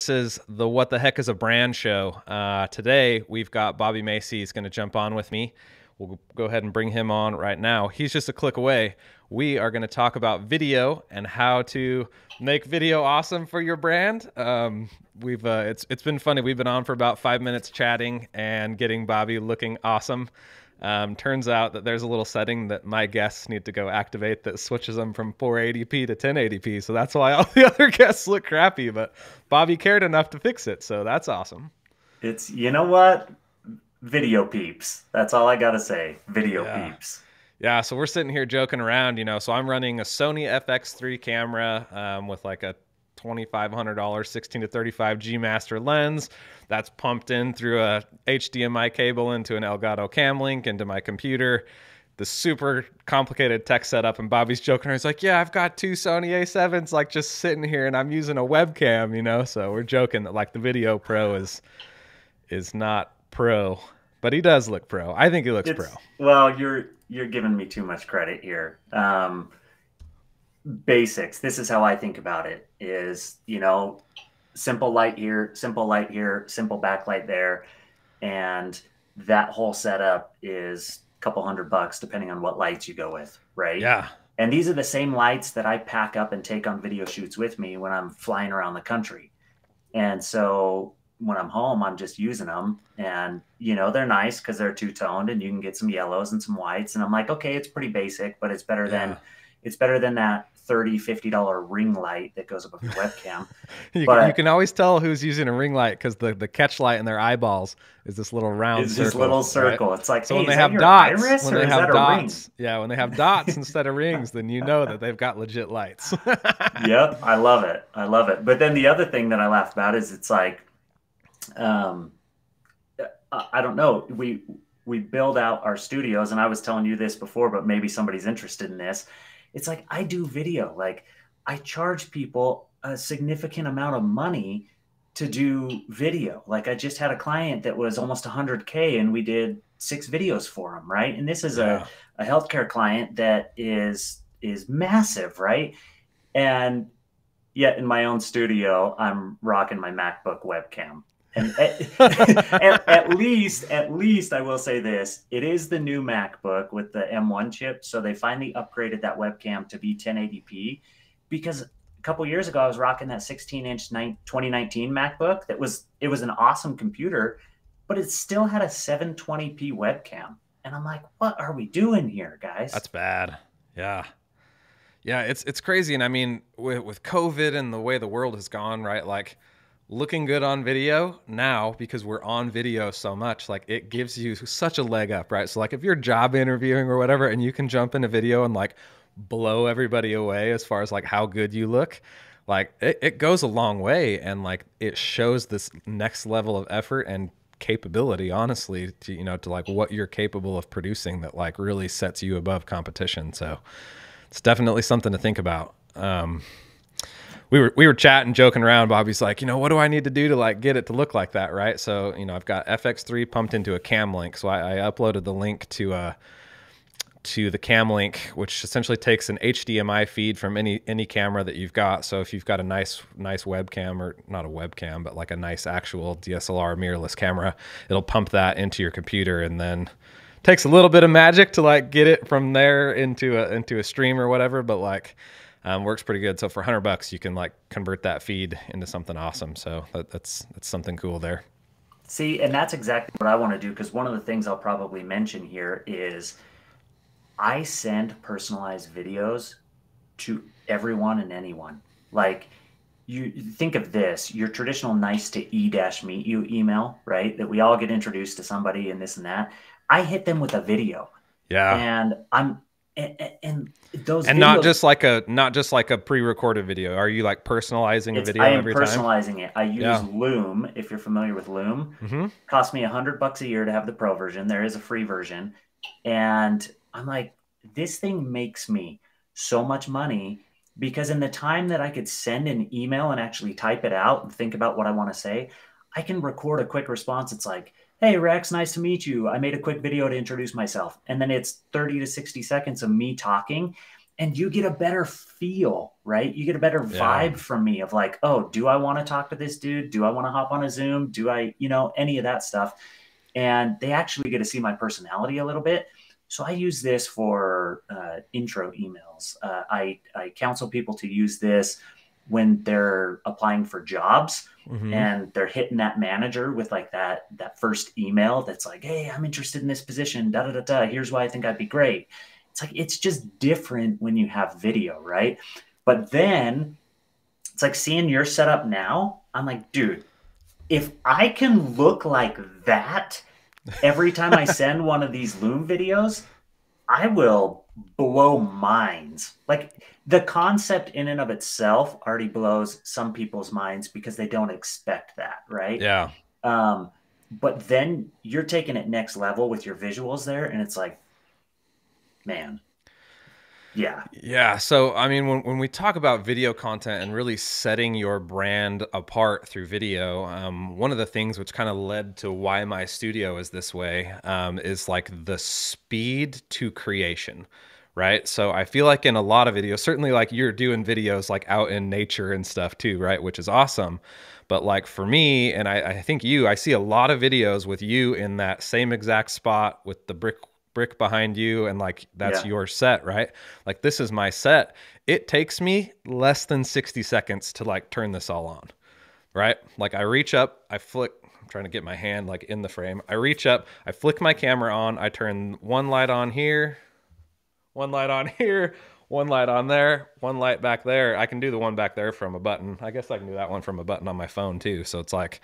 This is the What the Heck is a Brand show. Today, we've got Bobby Macey. He's going to jump on with me. We'll go ahead and bring him on right now. He's just a click away. We are going to talk about video and how to make video awesome for your brand. It's been funny. We've been on for about 5 minutes chatting and getting Bobby looking awesome. Turns out that there's a little setting that my guests need to go activate that switches them from 480p to 1080p. So that's why all the other guests look crappy, but Bobby cared enough to fix it. So that's awesome. It's, you know what? Video peeps. That's all I got to say. Video peeps. Yeah. So we're sitting here joking around, so I'm running a Sony FX3 camera with like a $2,500 16 to 35 G Master lens that's pumped in through a HDMI cable into an Elgato Cam Link into my computer. The super complicated tech setup, and Bobby's joking around. He's like, "Yeah, I've got two Sony A7s like just sitting here, and I'm using a webcam." So we're joking that like the video pro is not pro, but he does look pro. I think he looks pro. Well, you're giving me too much credit here. Basics. This is how I think about it is, simple light here, simple backlight there. And that whole setup is a couple $100 depending on what lights you go with. Right. Yeah. And these are the same lights that I pack up and take on video shoots with me when I'm flying around the country. And so when I'm home, I'm just using them, and, they're nice because they're two-toned and you can get some yellows and some whites. And I'm like, okay, it's pretty basic, but it's better than that $30, $50 ring light that goes above your webcam. You can always tell who's using a ring light because the catch light in their eyeballs is this little round circle. This little circle. Right? It's like, so hey, when they have dots, when they have dots instead of rings, then you know that they've got legit lights. Yep, I love it. But then the other thing that I laughed about is it's like, I don't know. We build out our studios, and I was telling you this before, but maybe somebody's interested in this. It's like I do video. Like I charge people a significant amount of money to do video. Like I just had a client that was almost 100K, and we did 6 videos for him. Right. And this is a healthcare client that is massive. Right. And yet in my own studio, I'm rocking my MacBook webcam. And at least I will say this, it is the new MacBook with the M1 chip. So they finally upgraded that webcam to be 1080p, because a couple years ago, I was rocking that 16-inch 2019 MacBook. It was an awesome computer, but it still had a 720p webcam. And I'm like, what are we doing here, guys? That's bad. Yeah. Yeah. It's crazy. And I mean, with COVID and the way the world has gone, right? Like, looking good on video now, because we're on video so much, like it gives you such a leg up, right? So like if you're job interviewing or whatever, and you can jump in a video and like blow everybody away as far as like how good you look, like it goes a long way. And like it shows this next level of effort and capability, honestly, to like what you're capable of producing, that like really sets you above competition. So it's definitely something to think about. We were chatting, joking around. Bobby's like, what do I need to do to like get it to look like that, right? So, I've got FX3 pumped into a Cam Link. So I uploaded the link to the Cam Link, which essentially takes an HDMI feed from any camera that you've got. So if you've got a nice webcam, or not a webcam, but like a nice actual DSLR mirrorless camera, it'll pump that into your computer, and then takes a little bit of magic to like get it from there into a stream or whatever, but like works pretty good. So for $100, you can like convert that feed into something awesome. So that's something cool there. See, and that's exactly what I want to do, because one of the things I'll probably mention here is I send personalized videos to everyone and anyone. Like, you think of this, your traditional nice to e-meet you email, right? That we all get introduced to somebody and this and that. I hit them with a video. Yeah. And those and videos, not just like a pre-recorded video. Are you like personalizing a video every time? I am personalizing it. I use Loom. If you're familiar with Loom, cost me $100 a year to have the pro version. There is a free version, and I'm like, this thing makes me so much money, because in the time that I could send an email and actually type it out and think about what I want to say, I can record a quick response. It's like, hey, Rex, nice to meet you. I made a quick video to introduce myself. And then it's 30 to 60 seconds of me talking. and you get a better feel, right? You get a better Yeah. vibe from me of like, oh, do I want to talk to this dude? Do I want to hop on a Zoom? Do I, any of that stuff? And they actually get to see my personality a little bit. So I use this for intro emails. I counsel people to use this when they're applying for jobs Hmm. and they're hitting that manager with like that first email that's like, hey, I'm interested in this position, da da da da. Here's why I think I'd be great. It's like it's just different when you have video, right? But then it's like seeing your setup now. I'm like, dude, if I can look like that every time I send one of these Loom videos, I will blow minds. Like the concept in and of itself already blows some people's minds because they don't expect that, right? Yeah. Um, but then you're taking it next level with your visuals there, and it's like, man, yeah, Yeah. So, I mean, when we talk about video content and really setting your brand apart through video, one of the things which kind of led to why my studio is this way is like the speed to creation, right? So I feel like in a lot of videos, certainly like you're doing videos like out in nature and stuff too, right? Which is awesome. But like for me, and I think I see a lot of videos with you in that same exact spot with the brick behind you, and like that's yeah. your set, right? Like this is my set. It takes me less than 60 seconds to like turn this all on, right? Like I reach up, I flick, I'm trying to get my hand like in the frame. I reach up, I flick my camera on, I turn one light on here, one light on here, one light on there, one light back there. I can do the one back there from a button. I guess I can do that one from a button on my phone too. So it's like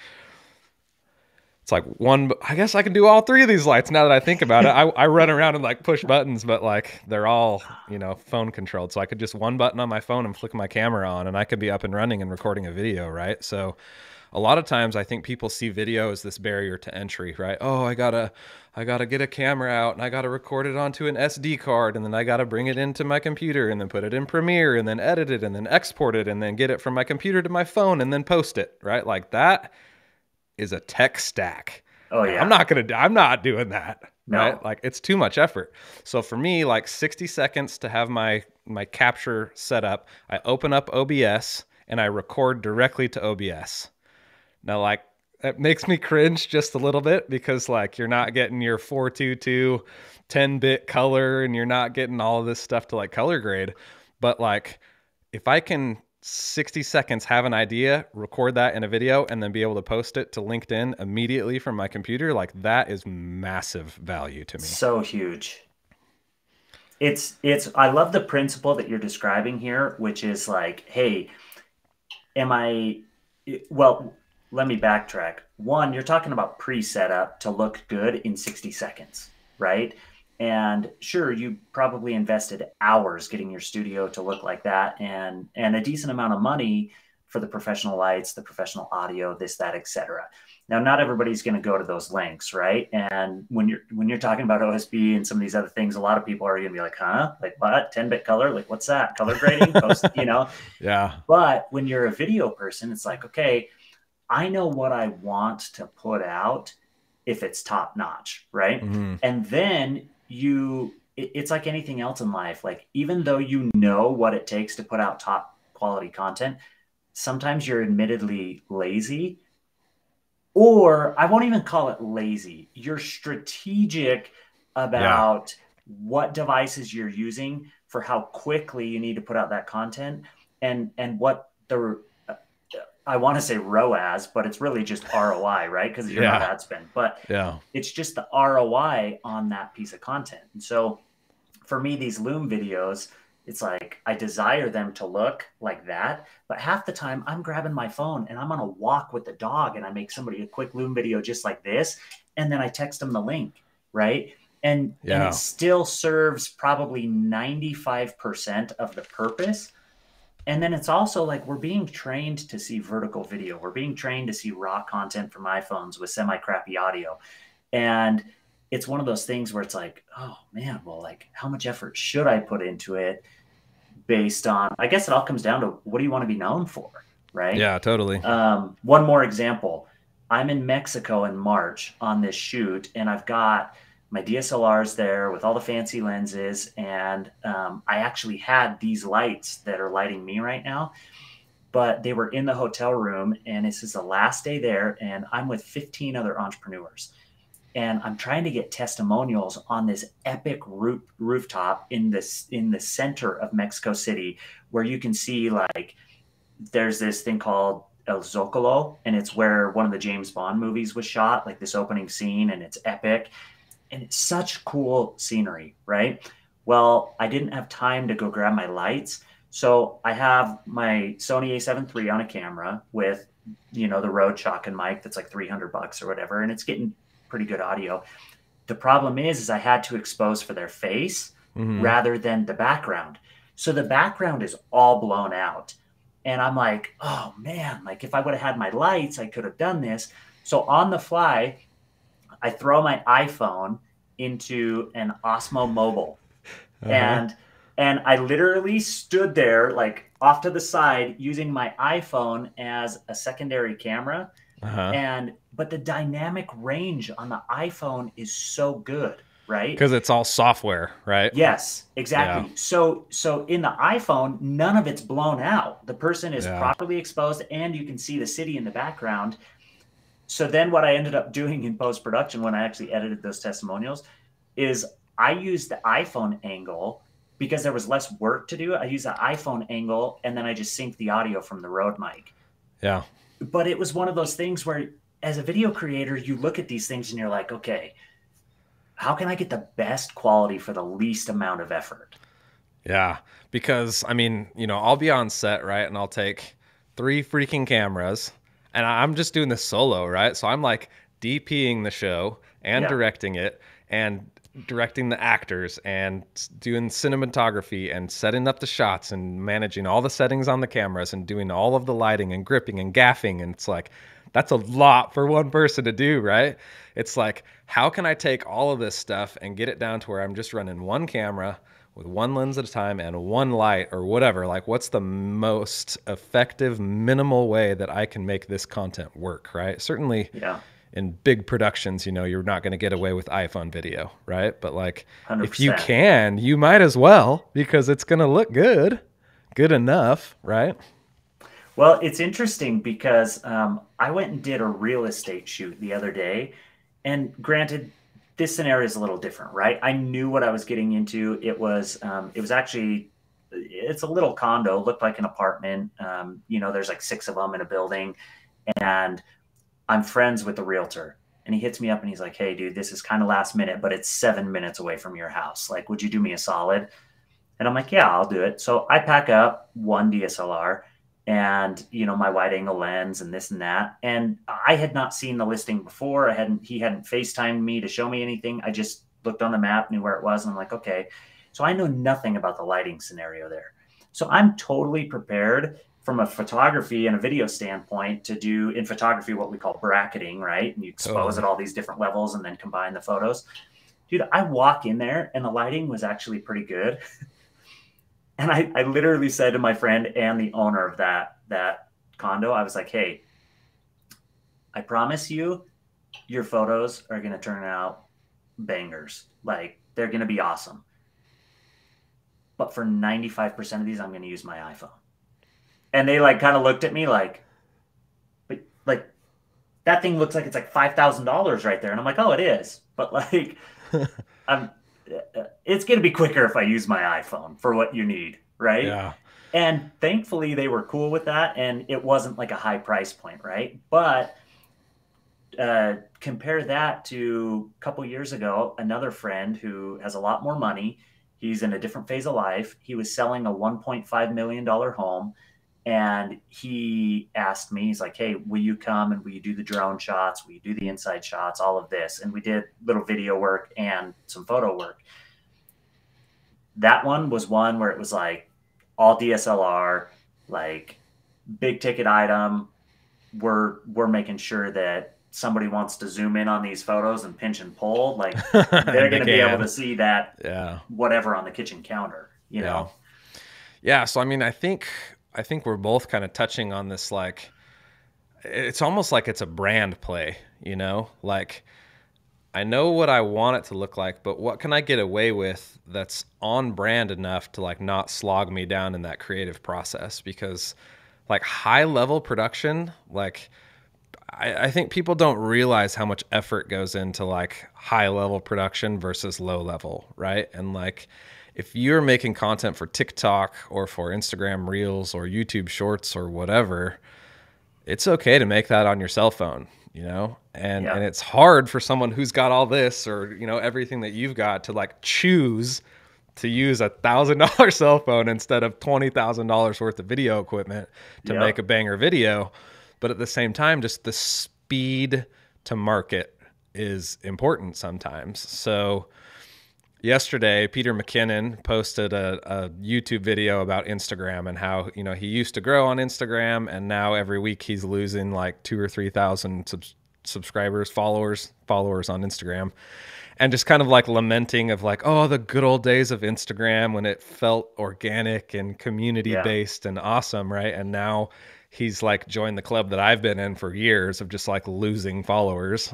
one, I guess I can do all three of these lights now that I think about it. I run around and like push buttons, but like they're all, phone controlled. So I could just one button on my phone and flick my camera on and I could be up and running and recording a video, right? So a lot of times I think people see video as this barrier to entry, right? Oh, I gotta get a camera out and I gotta record it onto an SD card and then I gotta bring it into my computer and then put it in Premiere and then edit it and then export it and then get it from my computer to my phone and then post it, right? Like that is a tech stack. Oh And yeah. I'm not doing that, right? No. Like it's too much effort. So for me, like 60 seconds to have my capture set up, I open up OBS and I record directly to OBS. Now like it makes me cringe just a little bit because like you're not getting your 422 10-bit color and you're not getting all of this stuff to like color grade. But like if I can 60 seconds have an idea, record that in a video, and then be able to post it to LinkedIn immediately from my computer, like that is massive value to me. So huge. I love the principle that you're describing here, which is like, hey, am I, well, let me backtrack. One, you're talking about pre-setup to look good in 60 seconds, right? And sure, you probably invested hours getting your studio to look like that and a decent amount of money for the professional lights, the professional audio, this, that, etc. Now, not everybody's going to go to those lengths, right? And when you're talking about OSB and some of these other things, a lot of people are going to be like, huh? Like what? 10-bit color? Like what's that? Color grading? Post. Yeah. But when you're a video person, it's like, okay, I know what I want to put out if it's top notch, right? Mm-hmm. And then it's like anything else in life. Like, even though you know what it takes to put out top quality content, sometimes you're admittedly lazy, or I won't even call it lazy. You're strategic Yeah. about what devices you're using for how quickly you need to put out that content and what the I want to say ROAS, but it's really just ROI, right? Because you're not Yeah. ad spend, but Yeah. it's just the ROI on that piece of content. And so for me, these Loom videos, it's like I desire them to look like that, but half the time I'm grabbing my phone and I'm on a walk with the dog and I make somebody a quick Loom video just like this, and then I text them the link, right? And it Yeah. still serves probably 95% of the purpose. And then it's also like we're being trained to see vertical video. We're being trained to see raw content from iPhones with semi-crappy audio. And it's one of those things where it's like, oh man, well, like how much effort should I put into it based on, I guess it all comes down to what do you want to be known for, right? Yeah, totally. One more example. I'm in Mexico in March on this shoot, and I've got My DSLR's there with all the fancy lenses, and I actually had these lights that are lighting me right now, but they were in the hotel room, and this is the last day there, and I'm with 15 other entrepreneurs, and I'm trying to get testimonials on this epic rooftop in the center of Mexico City, where you can see, like, there's this thing called El Zocalo, and it's where one of the James Bond movies was shot, like this opening scene, and it's epic, and it's such cool scenery, right? Well, I didn't have time to go grab my lights, so I have my Sony A7 III on a camera with, the Rode Shotgun mic that's like $300 or whatever, and it's getting pretty good audio. The problem is I had to expose for their face rather than the background. So the background is all blown out. And I'm like, oh man, like if I would have had my lights, I could have done this. So on the fly, I throw my iPhone into an Osmo Mobile. And I literally stood there like off to the side using my iPhone as a secondary camera. But the dynamic range on the iPhone is so good, right? Because it's all software, right? Yes, exactly. Yeah. So in the iPhone, none of it's blown out. The person is properly exposed, and you can see the city in the background. So then what I ended up doing in post-production when I actually edited those testimonials is I used the iPhone angle because there was less work to do. I used the iPhone angle, and then I just synced the audio from the Rode mic. Yeah. But it was one of those things where as a video creator, you look at these things and you're like, okay, how can I get the best quality for the least amount of effort? Yeah. Because, I mean, I'll be on set, right? And I'll take 3 freaking cameras, and I'm just doing this solo, right? So I'm like DPing the show and directing it and directing the actors and doing cinematography and setting up the shots and managing all the settings on the cameras and doing all of the lighting and gripping and gaffing. And it's like, that's a lot for one person to do, right? It's like, how can I take all of this stuff and get it down to where I'm just running one camera with one lens at a time and one light or whatever? Like, what's the most effective, minimal way that I can make this content work, right? Certainly in big productions, you're not going to get away with iPhone video, right? But like, 100%. If you can, you might as well, because it's going to look good enough, right? Well, it's interesting because I went and did a real estate shoot the other day. And granted, this scenario is a little different, right? I knew what I was getting into. It was actually, it's a little condo, looked like an apartment. There's like 6 of them in a building. And I'm friends with the realtor. And he hits me up and he's like, hey, dude, this is kind of last minute, but it's 7 minutes away from your house. Like, would you do me a solid? And I'm like, yeah, I'll do it. So I pack up one DSLR and, my wide angle lens and this and that. And I had not seen the listing before. He hadn't FaceTimed me to show me anything. I just looked on the map, knew where it was. And I'm like, okay. So I know nothing about the lighting scenario there. So I'm totally prepared from a photography and a video standpoint to do in photography what we call bracketing, right? And you expose at all these different levels and then combine the photos. Dude, I walk in there and the lighting was actually pretty good. And I literally said to my friend and the owner of that condo, I was like, hey, I promise you, your photos are going to turn out bangers. Like, they're going to be awesome. But for 95% of these, I'm going to use my iPhone. And they like kind of looked at me like, but like, that thing looks like it's like $5,000 right there. And I'm like, oh, it is. But like, it's going to be quicker if I use my iPhone for what you need, right? Yeah. And thankfully they were cool with that, and it wasn't like a high price point, right? But compare that to a couple years ago, another friend who has a lot more money. He's in a different phase of life. He was selling a $1.5 million home, and he asked me, he's like, hey, will you come and will you do the drone shots? Will you do the inside shots? All of this. And we did little video work and some photo work. That one was one where it was like all DSLR, like big ticket item. We're making sure that somebody wants to zoom in on these photos and pinch and pull. Like they're going to be able to see that whatever on the kitchen counter, you know? Yeah. So, I mean, I think we're both kind of touching on this, like, it's almost like it's a brand play, like, I know what I want it to look like, but what can I get away with that's on brand enough to like not slog me down in that creative process? Because like high level production, like I think people don't realize how much effort goes into like high level production versus low level, right? And like if you're making content for TikTok or for Instagram Reels or YouTube Shorts or whatever, it's okay to make that on your cell phone, you know? And Yeah. it's hard for someone who's got all this or, you know, everything that you've got to like choose to use $1,000 cell phone instead of $20,000 worth of video equipment to make Yep. a banger video. But at the same time, just the speed to market is important sometimes. So yesterday, Peter McKinnon posted a YouTube video about Instagram and how, you know, he used to grow on Instagram and now every week he's losing like 2,000 or 3,000 subscribers, followers on Instagram. And just kind of like lamenting of like, oh, the good old days of Instagram when it felt organic and community Yeah. based and awesome, right? And now he's like joined the club that I've been in for years of just like losing followers.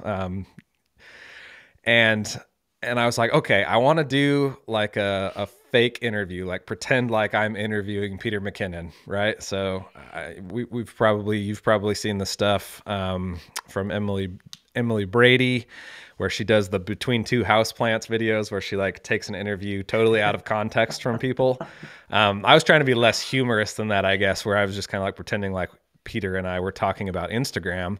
And I was like, okay, I want to do like a fake interview, like pretend like I'm interviewing Peter McKinnon, right? So you've probably seen the stuff from Emily Brady, where she does the between two houseplants videos, where she like takes an interview totally out of context from people. I was trying to be less humorous than that, I guess, where I was just kind of like pretending like Peter and I were talking about Instagram.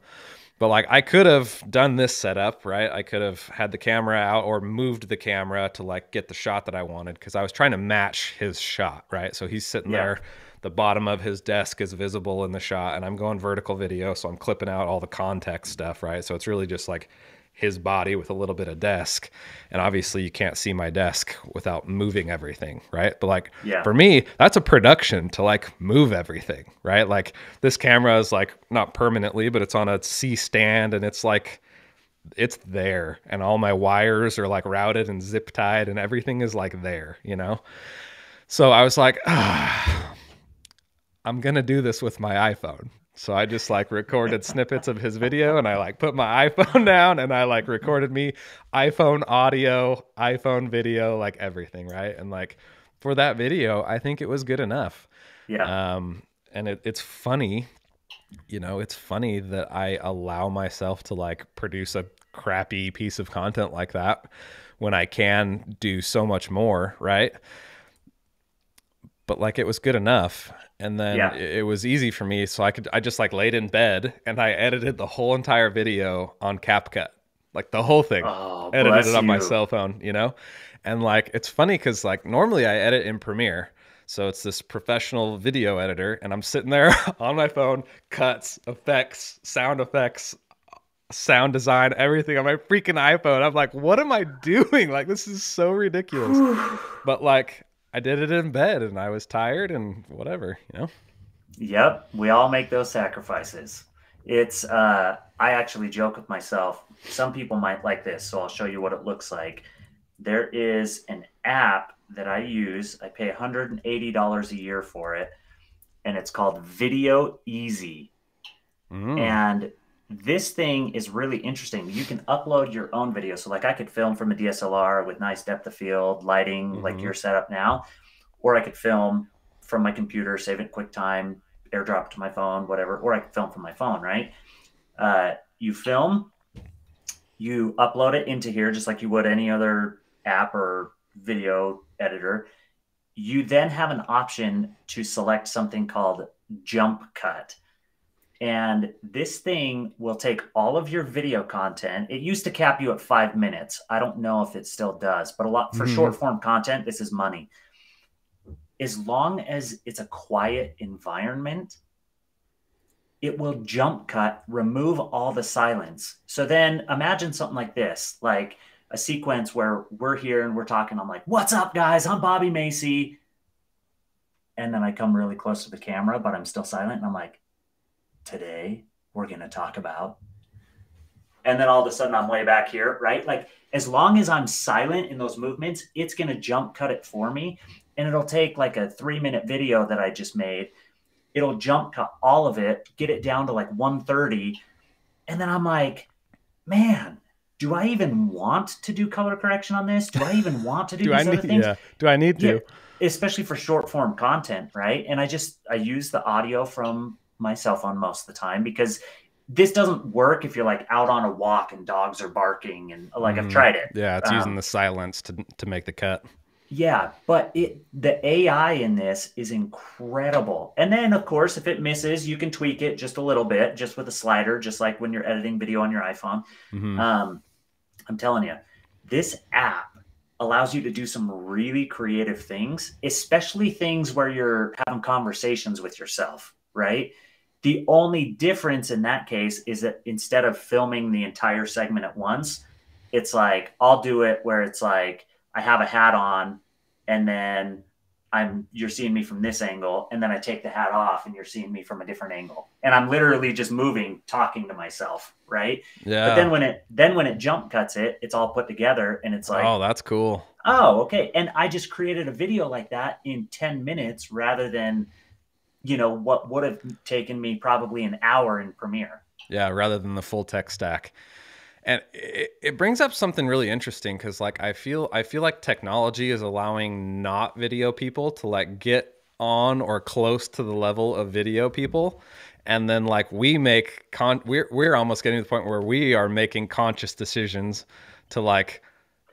But like I could have done this setup, right? I could have had the camera out or moved the camera to like get the shot that I wanted because I was trying to match his shot, right? So he's sitting Yeah. there, the bottom of his desk is visible in the shot, and I'm going vertical video, so I'm clipping out all the context stuff, right? So it's really just like his body with a little bit of desk. And obviously you can't see my desk without moving everything, right? But like Yeah. for me, that's a production to like move everything, right? Like this camera is like not permanently, but it's on a C stand and it's like it's there and all my wires are like routed and zip tied and everything is like there, you know? So I was like, I'm going to do this with my iPhone. So I just like recorded snippets of his video and I like put my iPhone down and I like recorded me iPhone audio, iPhone video, like everything, right? And like for that video, I think it was good enough. Yeah. And it's funny, you know, it's funny that I allow myself to like produce a crappy piece of content like that when I can do so much more, right? But like it was good enough. And then Yeah. it was easy for me. So I just like laid in bed and I edited the whole entire video on CapCut, like the whole thing, Oh, edited it bless on my you. cell phone, you know? And like, it's funny because like normally I edit in Premiere. So it's this professional video editor and I'm sitting there on my phone, cuts, effects, sound design, everything on my freaking iPhone. I'm like, what am I doing? Like, this is so ridiculous. Whew. But like, I did it in bed and I was tired and whatever, you know? Yep, we all make those sacrifices. It's I actually joke with myself. Some people might like this, so I'll show you what it looks like. There is an app that I use. I pay $180 a year for it, and it's called Video Easy. Mm. And this thing is really interesting. You can upload your own video. So like I could film from a DSLR with nice depth of field, lighting like Mm-hmm. your setup now, or I could film from my computer, save it QuickTime, airdrop to my phone, whatever, or I could film from my phone, right? You film, you upload it into here just like you would any other app or video editor. You then have an option to select something called jump cut. And this thing will take all of your video content. It used to cap you at 5 minutes. I don't know if it still does, but a lot for Mm-hmm. short form content, this is money. As long as it's a quiet environment, it will jump cut, remove all the silence. So then imagine something like this, like a sequence where we're here and we're talking. I'm like, what's up, guys? I'm Bobby Macey. And then I come really close to the camera, but I'm still silent. And I'm like, today we're going to talk about. And then all of a sudden I'm way back here, right? Like as long as I'm silent in those movements, it's going to jump cut it for me. And it'll take like a 3-minute video that I just made. It'll jump cut all of it, get it down to like 130. And then I'm like, man, do I even want to do color correction on this? Do I even want to do Do I these other need, things? yeah, do I need Yeah, to? especially for short form content, right? And I use the audio from my cell phone most of the time because this doesn't work if you're like out on a walk and dogs are barking and like I've tried it. Yeah, it's using the silence to make the cut. Yeah, but the AI in this is incredible. And then of course, if it misses, you can tweak it just a little bit, just with a slider, just like when you're editing video on your iPhone. Um, I'm telling you, this app allows you to do some really creative things, especially things where you're having conversations with yourself, right? The only difference in that case is that instead of filming the entire segment at once, it's like I'll do it where it's like I have a hat on and then you're seeing me from this angle and then I take the hat off and you're seeing me from a different angle. And I'm literally just moving, talking to myself, right? But Yeah. then when it jump cuts it, it's all put together and it's like, Oh, that's cool. oh, okay. And I just created a video like that in 10 minutes rather than, what would have taken me probably an hour in Premiere. Yeah, rather than the full tech stack. And it brings up something really interesting because like I feel like technology is allowing not video people to like get on or close to the level of video people. And then like we're almost getting to the point where we are making conscious decisions to like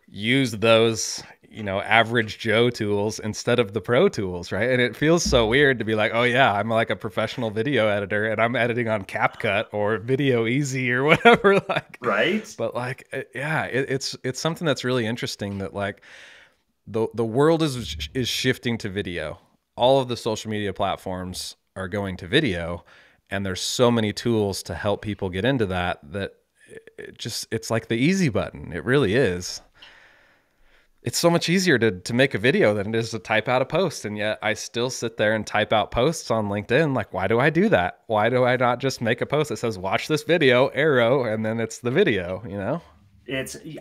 use those, average Joe tools instead of the pro tools, right? And it feels so weird to be like, oh yeah, I'm like a professional video editor and I'm editing on CapCut or Video Easy or whatever. Like, Right? but like, yeah, it's something that's really interesting that like the world is shifting to video. All of the social media platforms are going to video, and there's so many tools to help people get into that it's like the easy button. It really is. It's so much easier to make a video than it is to type out a post. And yet I still sit there and type out posts on LinkedIn. Like, why do I do that? Why do I not just make a post that says, watch this video, arrow, and then it's the video,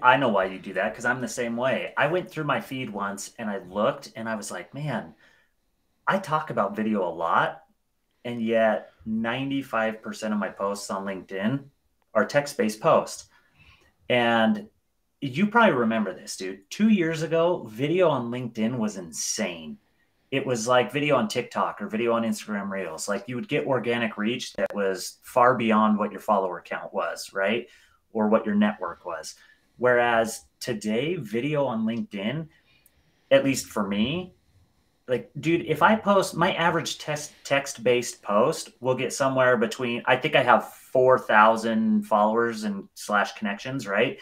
I know why you do that because I'm the same way. I went through my feed once and I looked and I was like, man, I talk about video a lot. And yet 95% of my posts on LinkedIn are text-based posts. And you probably remember this, dude. 2 years ago, video on LinkedIn was insane. It was like video on TikTok or video on Instagram Reels. Like you would get organic reach that was far beyond what your follower count was, right? Or what your network was. Whereas today, video on LinkedIn, at least for me, like, dude, if I post my average text-based post will get somewhere between, I think I have 4,000 followers and / connections, right?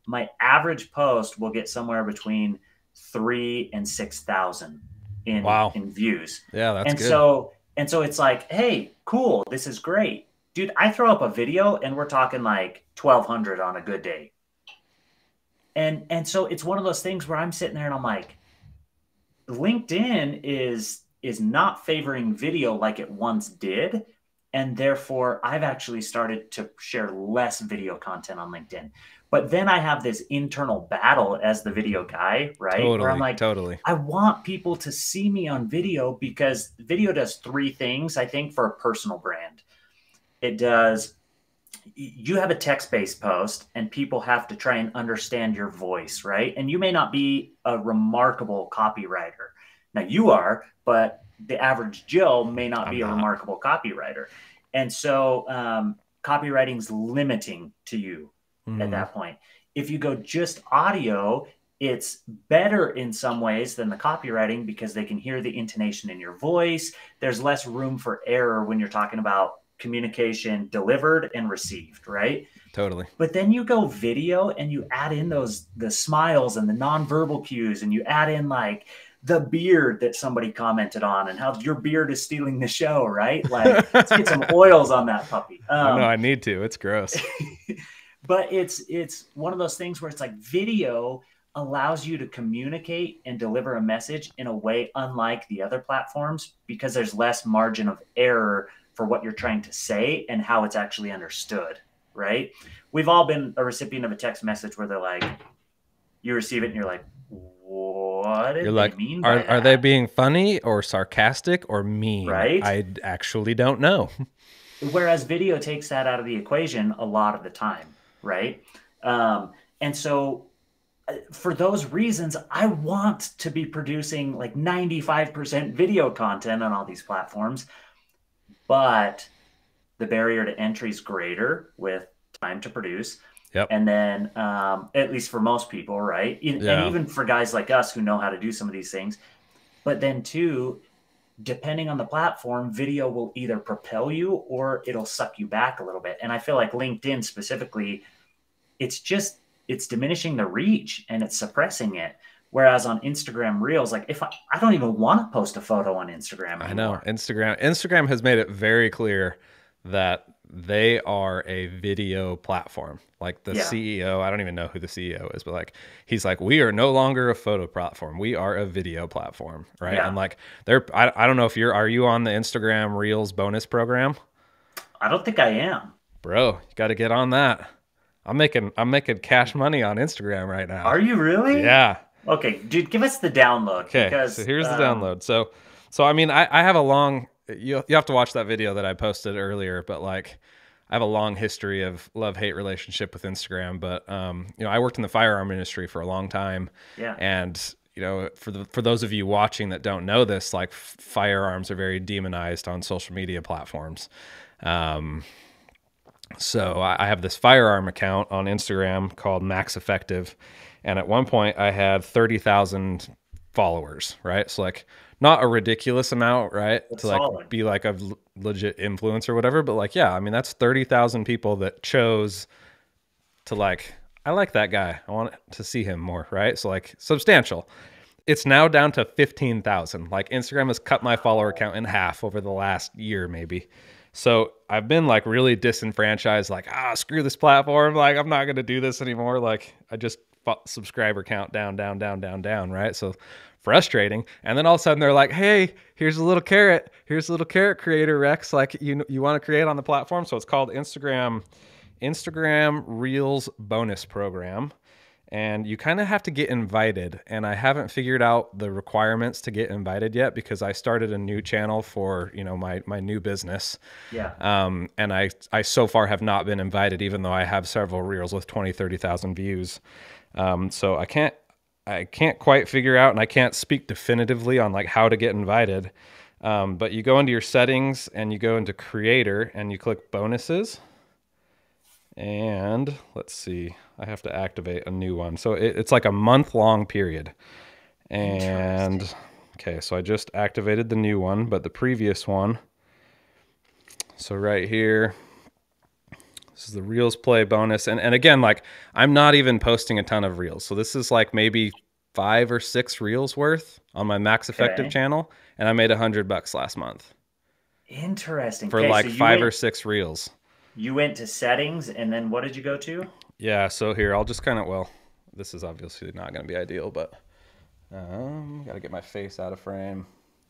My average post will get somewhere between 3 and 6,000 Wow. in views. Yeah, that's and good. so it's like, hey, cool, this is great, dude. I throw up a video and we're talking like 1,200 on a good day. And so it's one of those things where I'm sitting there and I'm like, LinkedIn is not favoring video like it once did. And therefore, I've actually started to share less video content on LinkedIn. But then I have this internal battle as the video guy, right? Totally, where I'm like, totally. I want people to see me on video because video does 3 things, I think, for a personal brand. It does, you have a text-based post and people have to try and understand your voice, right? And you may not be a remarkable copywriter. Now you are, but the average Joe may not be a remarkable copywriter. And so copywriting's limiting to you at that point. If you go just audio, it's better in some ways than the copywriting because they can hear the intonation in your voice. There's less room for error when you're talking about communication delivered and received, right? Totally. But then you go video and you add in the smiles and the nonverbal cues, and you add in like the beard that somebody commented on and how your beard is stealing the show, right? Like, let's get some oils on that puppy. I know, I need to. It's gross. But it's one of those things where it's like video allows you to communicate and deliver a message in a way unlike the other platforms because there's less margin of error for what you're trying to say and how it's actually understood, right? We've all been a recipient of a text message where they're like, you receive it and you're like, what did they mean by that? Are they being funny or sarcastic or mean? Right? I actually don't know. Whereas video takes that out of the equation a lot of the time, right? And so for those reasons, I want to be producing like 95% video content on all these platforms, but the barrier to entry is greater with time to produce. Yep. And then, at least for most people, right? And Yeah. even for guys like us who know how to do some of these things. But then, too, depending on the platform, video will either propel you or it'll suck you back a little bit. And I feel like LinkedIn specifically, it's diminishing the reach and it's suppressing it. Whereas on Instagram Reels, like if I don't even want to post a photo on Instagram I know. anymore. Instagram has made it very clear that they are a video platform. Like the Yeah. CEO, I don't even know who the CEO is, but like he's like, we are no longer a photo platform. We are a video platform, right? Yeah. And like I don't know if are you on the Instagram Reels bonus program? I don't think I am. Bro, you got to get on that. I'm making cash money on Instagram right now. Are you really? Yeah. Okay, dude, give us the download Okay, so because here's the download. So I mean, I have a long. You have to watch that video that I posted earlier, but like, I have a long history of love-hate relationship with Instagram. But I worked in the firearm industry for a long time, yeah. and for those of you watching that don't know this, like firearms are very demonized on social media platforms. So I have this firearm account on Instagram called Max Effective. And at one point I had 30,000 followers, right? So like not a ridiculous amount, right? That's To like solid. be like a legit influencer or whatever. But like, yeah, I mean, that's 30,000 people that chose to like, I like that guy. I want to see him more, right? So like substantial. It's now down to 15,000. Like Instagram has cut my follower count in half over the last year, maybe. So I've been like really disenfranchised, like, screw this platform. Like, I'm not going to do this anymore. Like, I just subscriber count down, down, down, down, down. Right. So frustrating. And then all of a sudden they're like, hey, here's a little carrot. Here's a little carrot creator, Rex. Like, you want to create on the platform. So it's called Instagram Reels bonus program. And you kind of have to get invited. And I haven't figured out the requirements to get invited yet because I started a new channel for, my new business. Yeah. And I so far have not been invited, even though I have several reels with 20, 30,000 views. So I can't quite figure out, and I can't speak definitively on like how to get invited. But you go into your settings and you go into creator and you click bonuses. And let's see, I have to activate a new one. So it's like a month-long period. And okay, so I just activated the new one, but the previous one. So right here, this is the Reels Play bonus. And again, like I'm not even posting a ton of Reels. So this is like maybe 5 or 6 Reels worth on my Max Effective channel. And I made $100 last month. Interesting. For like 5 or 6 Reels. You went to settings, and then what did you go to? Yeah, so here, I'll just kind of, well, this is obviously not going to be ideal, but got to get my face out of frame.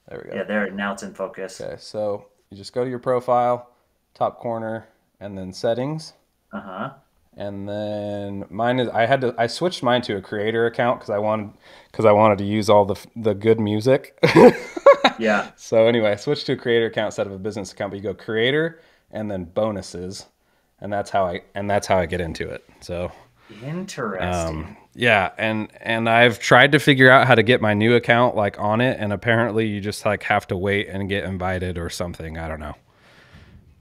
There we go. Yeah, there, now it's in focus. Okay, so you just go to your profile, top corner, and then settings. Uh-huh. And then mine is, I switched mine to a creator account because I wanted to use all the good music. Yeah. So anyway, I switched to a creator account instead of a business account, but you go creator and then bonuses, and that's how I get into it. So interesting. yeah, and I've tried to figure out how to get my new account like on it, and apparently you just like have to wait and get invited or something. I don't know.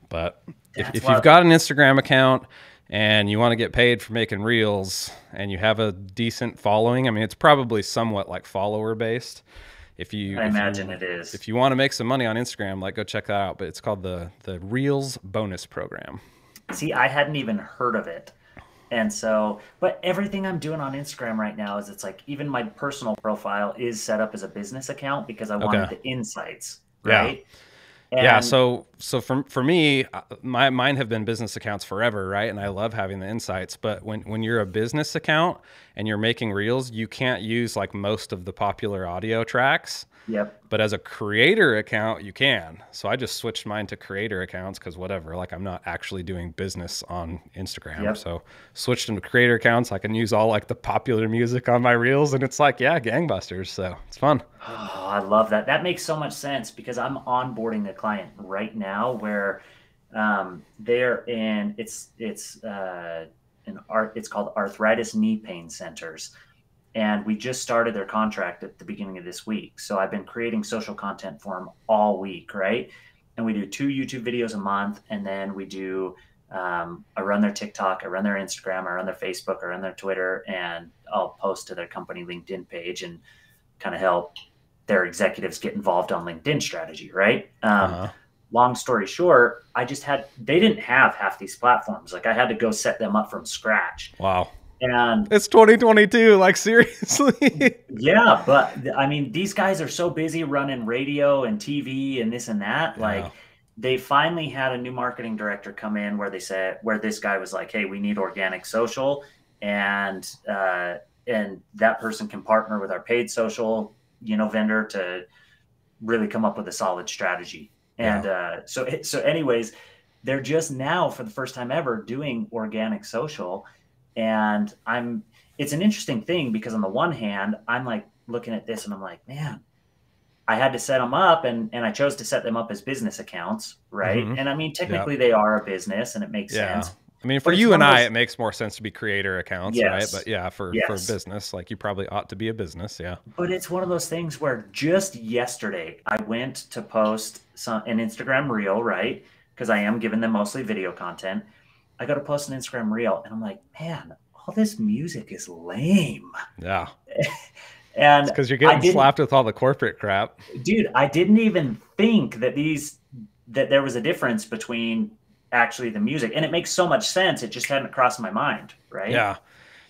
But if you've got an Instagram account and you want to get paid for making reels and you have a decent following, I mean, it's probably somewhat like follower based. I imagine it is. If you want to make some money on Instagram, like go check that out. But it's called the Reels bonus program. See, I hadn't even heard of it. And so, but everything I'm doing on Instagram right now is it's like even my personal profile is set up as a business account because I wanted the insights, right? Yeah. So for me, mine have been business accounts forever, right? And I love having the insights. But when you're a business account and you're making reels, you can't use like most of the popular audio tracks. Yep. But as a creator account, you can. So I just switched mine to creator accounts because whatever, like I'm not actually doing business on Instagram. Yep. So switched them to creator accounts. I can use all like the popular music on my reels, and it's like, yeah, gangbusters. So it's fun. Oh, I love that. That makes so much sense because I'm onboarding a client right now where they're in it's called Arthritis Knee Pain Centers. And we just started their contract at the beginning of this week. So I've been creating social content for them all week, right? And we do 2 YouTube videos a month. And then we do, I run their TikTok, I run their Instagram, I run their Facebook, I run their Twitter, and I'll post to their company LinkedIn page and kind of help their executives get involved on LinkedIn strategy, right? Long story short, they didn't have half these platforms. Like I had to go set them up from scratch. Wow. And it's 2022, like seriously. Yeah, but I mean, these guys are so busy running radio and TV and this and that. Like they finally had a new marketing director come in where this guy was like, hey, we need organic social, and that person can partner with our paid social, vendor to really come up with a solid strategy. And so anyways, they're just now for the first time ever doing organic social. And it's an interesting thing because on the one hand, I'm like looking at this and I'm like, man, I had to set them up and I chose to set them up as business accounts. Right. Mm-hmm. And I mean, technically they are a business and it makes sense. I mean, for you and I, it makes more sense to be creator accounts, right? But for business, like you probably ought to be a business. Yeah. But it's one of those things where just yesterday I went to post an Instagram reel, right? Because I am giving them mostly video content. I got to post an Instagram reel and I'm like, man, all this music is lame. Yeah. And because you're getting slapped with all the corporate crap. Dude, I didn't even think that there was a difference between actually the music. And it makes so much sense. It just hadn't crossed my mind. Right. Yeah.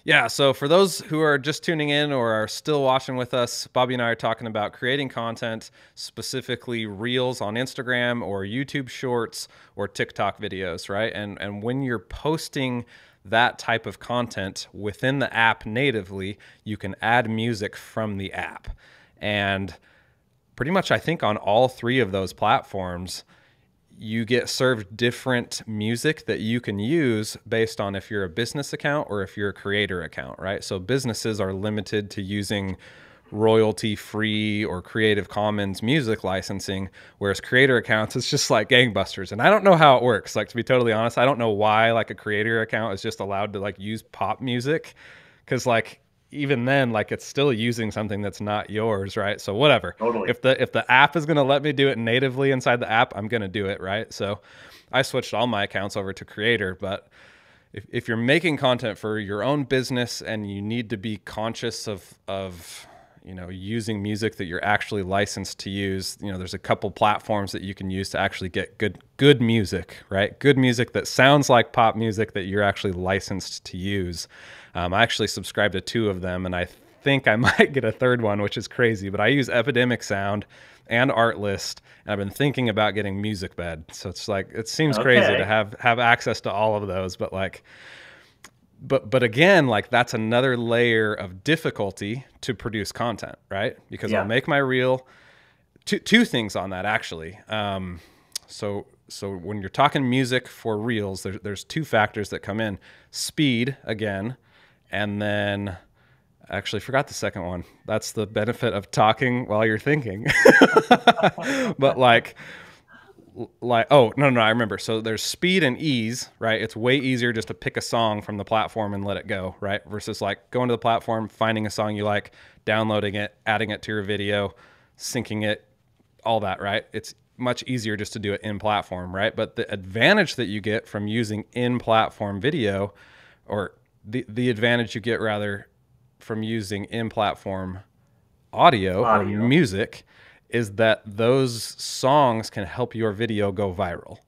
Yeah. So for those who are just tuning in or are still watching with us, Bobby and I are talking about creating content, specifically reels on Instagram or YouTube shorts or TikTok videos, right? And when you're posting that type of content within the app natively, you can add music from the app. And pretty much I think on all 3 of those platforms, you get served different music that you can use based on if you're a business account or if you're a creator account, right? So businesses are limited to using royalty-free or Creative Commons music licensing, whereas creator accounts, it's just like gangbusters. And I don't know how it works. Like, to be totally honest, I don't know why like a creator account is just allowed to like use pop music, because like even then, like it's still using something that's not yours, right? So whatever. Totally. If the app is going to let me do it natively inside the app, I'm going to do it, right? So I switched all my accounts over to creator. But if you're making content for your own business and you need to be conscious of using music that you're actually licensed to use, there's a couple platforms that you can use to actually get good music, right? Good music that sounds like pop music that you're actually licensed to use. I actually subscribe to 2 of them, and I think I might get a 3rd one, which is crazy. But I use Epidemic Sound and Artlist, and I've been thinking about getting MusicBed. So it's like it seems crazy to have access to all of those, but like. But again, like that's another layer of difficulty to produce content, right? Because I'll make my reel. Two things on that actually. So when you're talking music for reels, there's 2 factors that come in: speed again, and then I actually forgot the second one. That's the benefit of talking while you're thinking. But like oh no, I remember. So there's speed and ease, right? It's way easier just to pick a song from the platform and let it go, right? Versus like going to the platform, finding a song you like, downloading it, adding it to your video, syncing it, all that, right? It's much easier just to do it in platform, right? But the advantage that you get from using in platform video, or the advantage you get rather from using in platform audio or music, is that those songs can help your video go viral,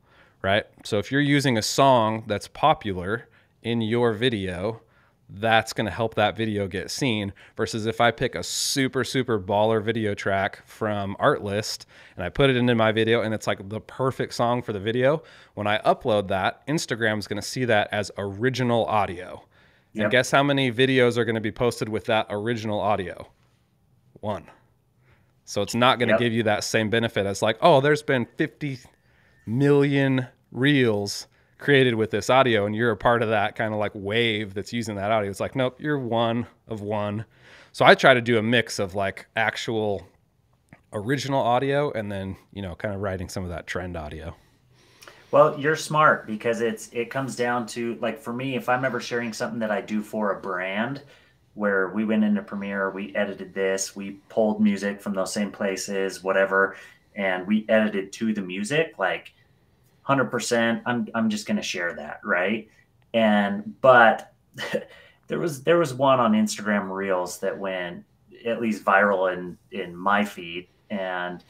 right? So if you're using a song that's popular in your video, that's going to help that video get seen, versus if I pick a super baller video track from Artlist and I put it into my video and it's like the perfect song for the video, when I upload that, Instagram's going to see that as original audio. Yep. And guess how many videos are going to be posted with that original audio? 1. So it's not going to give you that same benefit as like, oh, there's been 50 million reels created with this audio and you're a part of that kind of like wave that's using that audio. It's like, nope, you're 1 of 1. So I try to do a mix of like actual original audio and then, kind of writing some of that trend audio. Well, you're smart because it comes down to, like, for me, if I'm ever sharing something that I do for a brand where we went into Premiere, we edited this, we pulled music from those same places, whatever, and we edited to the music, like 100%, I'm just going to share that, right? And but there was one on Instagram Reels that went at least viral in my feed, and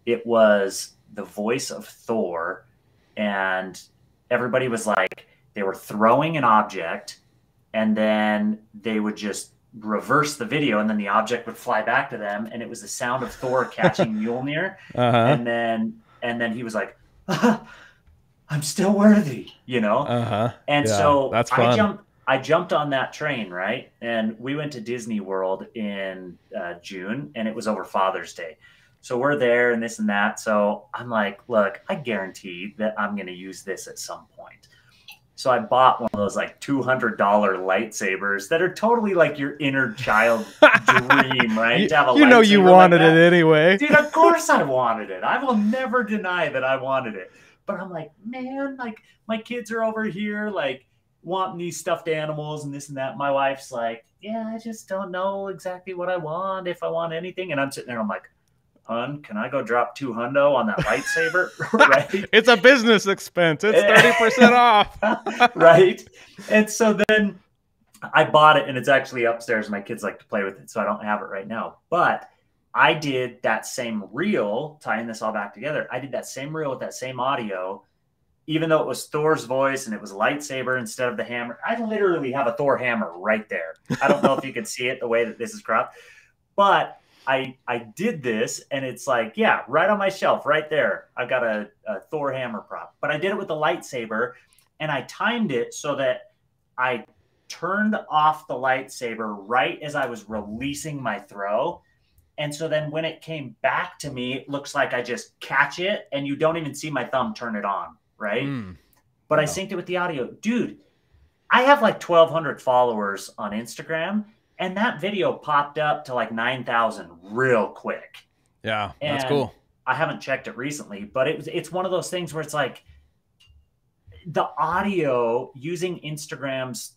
it was the voice of Thor, and everybody was like, they were throwing an object, and then they would just reverse the video, and then the object would fly back to them, and it was the sound of Thor catching Mjolnir, Uh-huh. and then he was like, I'm still worthy, you know? Uh-huh. And Yeah, so that's fun. I jumped on that train, right? And we went to Disney World in June, and it was over Father's Day. So we're there and this and that. So I'm like, look, I guarantee that I'm going to use this at some point. So I bought one of those like $200 lightsabers that are totally like your inner child dream, right? You, To have a you know you lightsaber like wanted it that. anyway. Dude, of course I wanted it. I will never deny that I wanted it. But I'm like, man, like my kids are over here, like wanting these stuffed animals and this and that. My wife's like, yeah, I just don't know exactly what I want, if I want anything. And I'm sitting there, I'm like, hun, can I go drop $200 on that lightsaber? Right? It's a business expense. It's 30% off. Right. And so then I bought it, and it's actually upstairs. My kids like to play with it, so I don't have it right now. But I did that same reel, tying this all back together. I did that same reel with that same audio, even though it was Thor's voice and it was a lightsaber instead of the hammer. I literally have a Thor hammer right there. I don't know if you can see it the way that this is cropped, but I did this, and it's like, yeah, right on my shelf, right there. I've got a Thor hammer prop, but I did it with a lightsaber, and I timed it so that I turned off the lightsaber right as I was releasing my throw. And so then when it came back to me, it looks like I just catch it, and you don't even see my thumb turn it on, right? But I synced it with the audio. Dude, I have like 1,200 followers on Instagram, and that video popped up to like 9,000 real quick. Yeah, that's And cool. I haven't checked it recently, but it's one of those things where it's like the audio, using Instagram's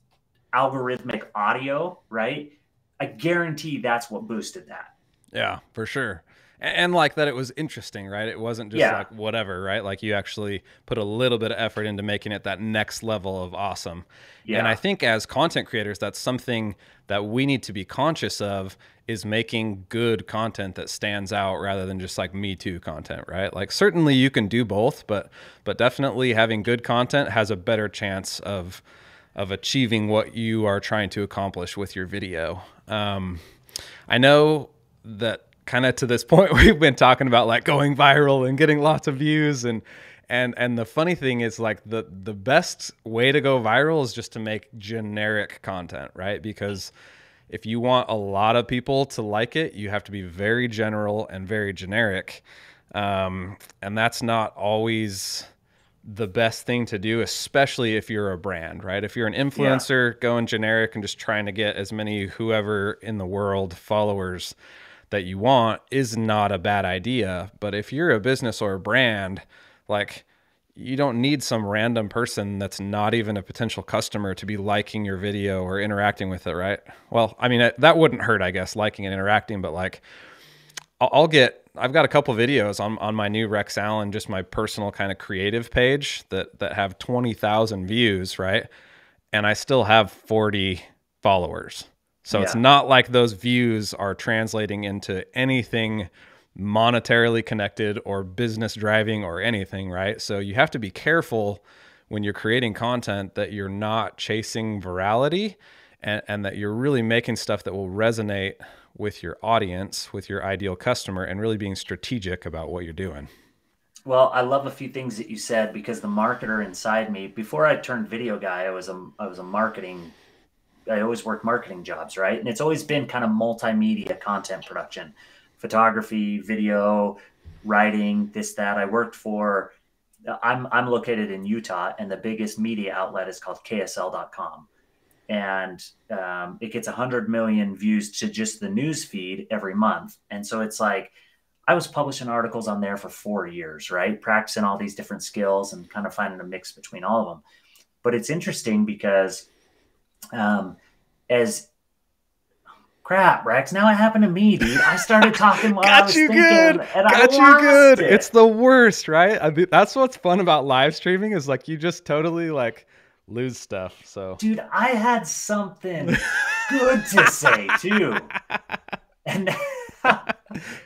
algorithmic audio, right? I guarantee that's what boosted that. Yeah, for sure. And like that, it was interesting, right? It wasn't just Yeah. like whatever, right? Like you actually put a little bit of effort into making it that next level of awesome. And I Yeah. think as content creators, that's something that we need to be conscious of, is making good content that stands out rather than just like me too content, right? Like certainly you can do both, but definitely having good content has a better chance of achieving what you are trying to accomplish with your video. I know that kind of to this point we've been talking about like going viral and getting lots of views, and the funny thing is like the best way to go viral is just to make generic content, right? Because if you want a lot of people to like it, you have to be very general and very generic, and that's not always the best thing to do, especially if you're a brand, right? If you're an Yeah. influencer going generic and just trying to get as many whoever in the world followers that you want is not a bad idea. But if you're a business or a brand, like you don't need some random person that's not even a potential customer to be liking your video or interacting with it, right? Well, I mean, that wouldn't hurt, I guess, liking and interacting, but like I've got a couple videos on my new Rex Allen, just my personal kind of creative page that have 20,000 views, right? And I still have 40 followers. So it's Yeah. not like those views are translating into anything monetarily connected or business driving or anything, right? So you have to be careful when you're creating content that you're not chasing virality, and that you're really making stuff that will resonate with your audience, with your ideal customer, and really being strategic about what you're doing. Well, I love a few things that you said, because the marketer inside me, before I turned video guy, I was a marketing. I always worked marketing jobs, right? And it's always been kind of multimedia content production, photography, video, writing, this, that. I worked for. I'm located in Utah, and the biggest media outlet is called KSL.com, and it gets 100 million views to just the news feed every month. And so it's like I was publishing articles on there for 4 years, right? Practicing all these different skills and kind of finding a mix between all of them. But it's interesting because as crap, Rex, now it happened to me, dude. I started talking while I was thinking, and I lost it. It's the worst, right? That's what's fun about live streaming is like you just totally like lose stuff. So, dude, I had something good to say too, and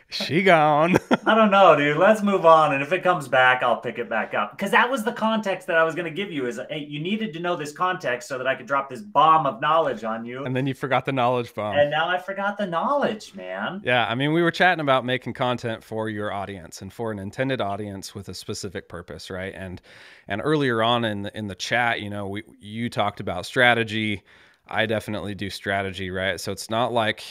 she gone. I don't know, dude. Let's move on, and if it comes back, I'll pick it back up, because that was the context that I was going to give you. Is, hey, you needed to know this context so that I could drop this bomb of knowledge on you. And then you forgot the knowledge bomb. And now I forgot the knowledge, man. Yeah, I mean, we were chatting about making content for your audience and for an intended audience with a specific purpose, right? And earlier on in the chat, you know, you talked about strategy. I definitely do strategy, right? So it's not like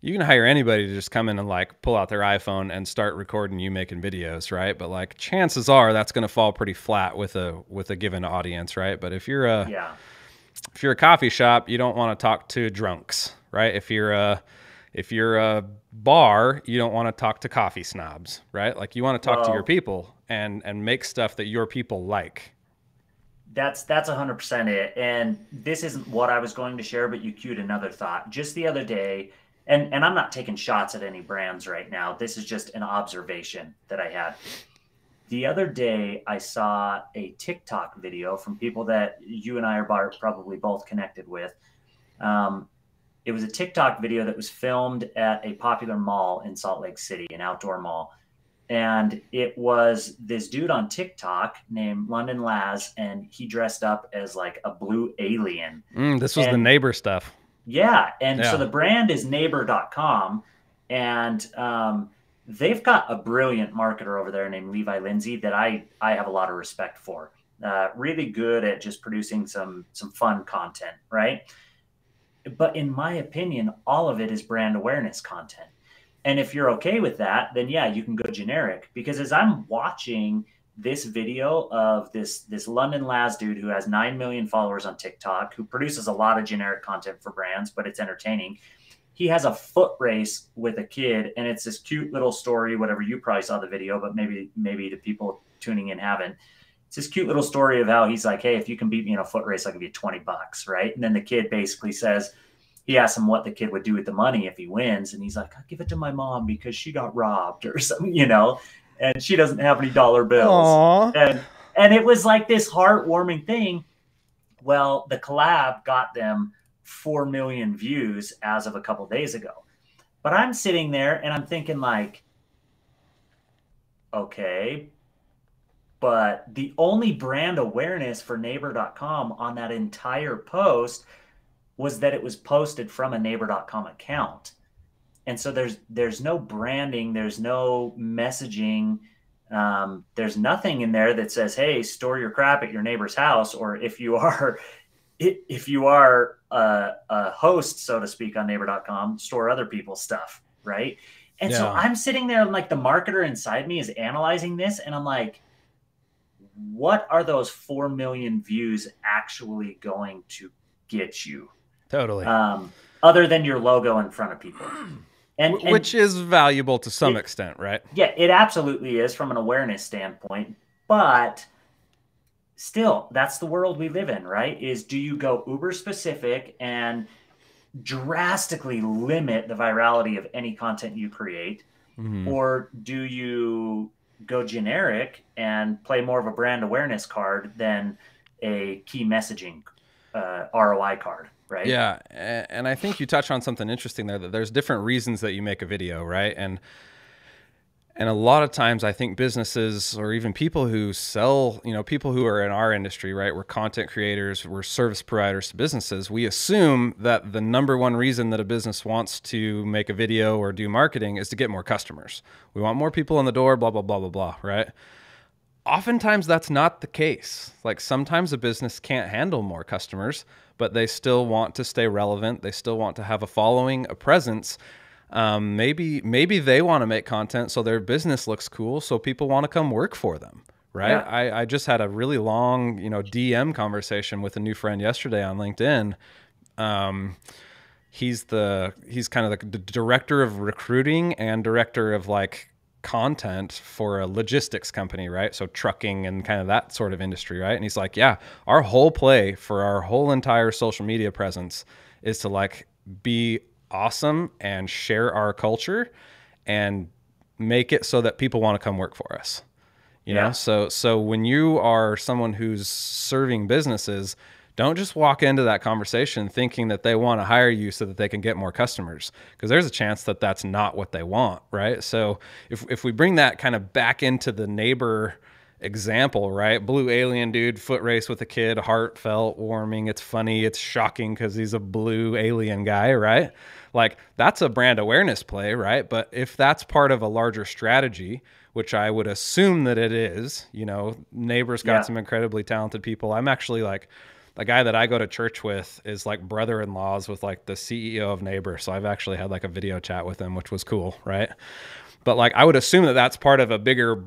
you can hire anybody to just come in and like pull out their iPhone and start recording you making videos, right? But like chances are that's going to fall pretty flat with a given audience, right? But if you're a coffee shop, you don't want to talk to drunks, right? If you're a bar, you don't want to talk to coffee snobs, right? Like you want to talk to your people and make stuff that your people like. That's 100% it. And this isn't what I was going to share, but you cued another thought. Just the other day, and I'm not taking shots at any brands right now. This is just an observation that I had. The other day, I saw a TikTok video from people that you and I are probably both connected with. It was a TikTok video that was filmed at a popular mall in Salt Lake City, an outdoor mall. And it was this dude on TikTok named London Laz, and he dressed up as like a blue alien. This was the neighbor stuff. Yeah. And so the brand is neighbor.com. And they've got a brilliant marketer over there named Levi Lindsay that I have a lot of respect for. Really good at just producing some fun content, right? But in my opinion, all of it is brand awareness content. And if you're okay with that, then yeah, you can go generic. Because as I'm watching this video of this London Laz dude who has 9 million followers on TikTok, who produces a lot of generic content for brands, but it's entertaining. He has a foot race with a kid, and it's this cute little story, whatever. You probably saw the video, but maybe the people tuning in haven't. It's this cute little story of how he's like, hey, if you can beat me in a foot race, I'll give you $20, right? And then the kid basically says, he asks him what the kid would do with the money if he wins. And he's like, I'll give it to my mom because she got robbed or something, you know, and she doesn't have any dollar bills. And it was like this heartwarming thing. Well, the collab got them 4 million views as of a couple days ago. But I'm sitting there and I'm thinking like, okay, but the only brand awareness for neighbor.com on that entire post was that it was posted from a neighbor.com account. And so there's no branding, there's no messaging, there's nothing in there that says, hey, store your crap at your neighbor's house, or if you are a host, so to speak, on neighbor.com, store other people's stuff, right? And so I'm sitting there and like the marketer inside me is analyzing this, and I'm like, what are those 4 million views actually going to get you? Totally. Other than your logo in front of people. And which is valuable to some extent, right? Yeah, it absolutely is from an awareness standpoint. But still, that's the world we live in, right? Is do you go uber specific and drastically limit the virality of any content you create? Mm-hmm. Or do you go generic and play more of a brand awareness card than a key messaging ROI card? Right. Yeah. And I think you touched on something interesting there, that there's different reasons that you make a video, right? And a lot of times I think businesses or even people who sell, you know, people who are in our industry, right? We're content creators, we're service providers to businesses. We assume that the number one reason that a business wants to make a video or do marketing is to get more customers. We want more people in the door, blah, blah, blah, blah, blah, right? Oftentimes that's not the case. Like sometimes a business can't handle more customers, but they still want to stay relevant. They still want to have a following, a presence. Maybe they want to make content so their business looks cool, so people want to come work for them, right? Yeah. I just had a really long, you know, DM conversation with a new friend yesterday on LinkedIn. He's kind of the director of recruiting and director of like content for a logistics company, right? So trucking and kind of that sort of industry, right? And he's like, yeah, our whole play for our whole entire social media presence is to like be awesome and share our culture and make it so that people want to come work for us. You know, so when you are someone who's serving businesses, don't just walk into that conversation thinking that they want to hire you so that they can get more customers, because there's a chance that that's not what they want, right? So if we bring that kind of back into the neighbor example, right? Blue alien dude, foot race with a kid, heartfelt, warming. It's funny. It's shocking because he's a blue alien guy, right? Like that's a brand awareness play, right? But if that's part of a larger strategy, which I would assume that it is, you know, Neighbor's got some incredibly talented people. I'm actually like, the guy that I go to church with is like brother-in-laws with like the CEO of Neighbor. So I've actually had like a video chat with him, which was cool, right? But like I would assume that that's part of a bigger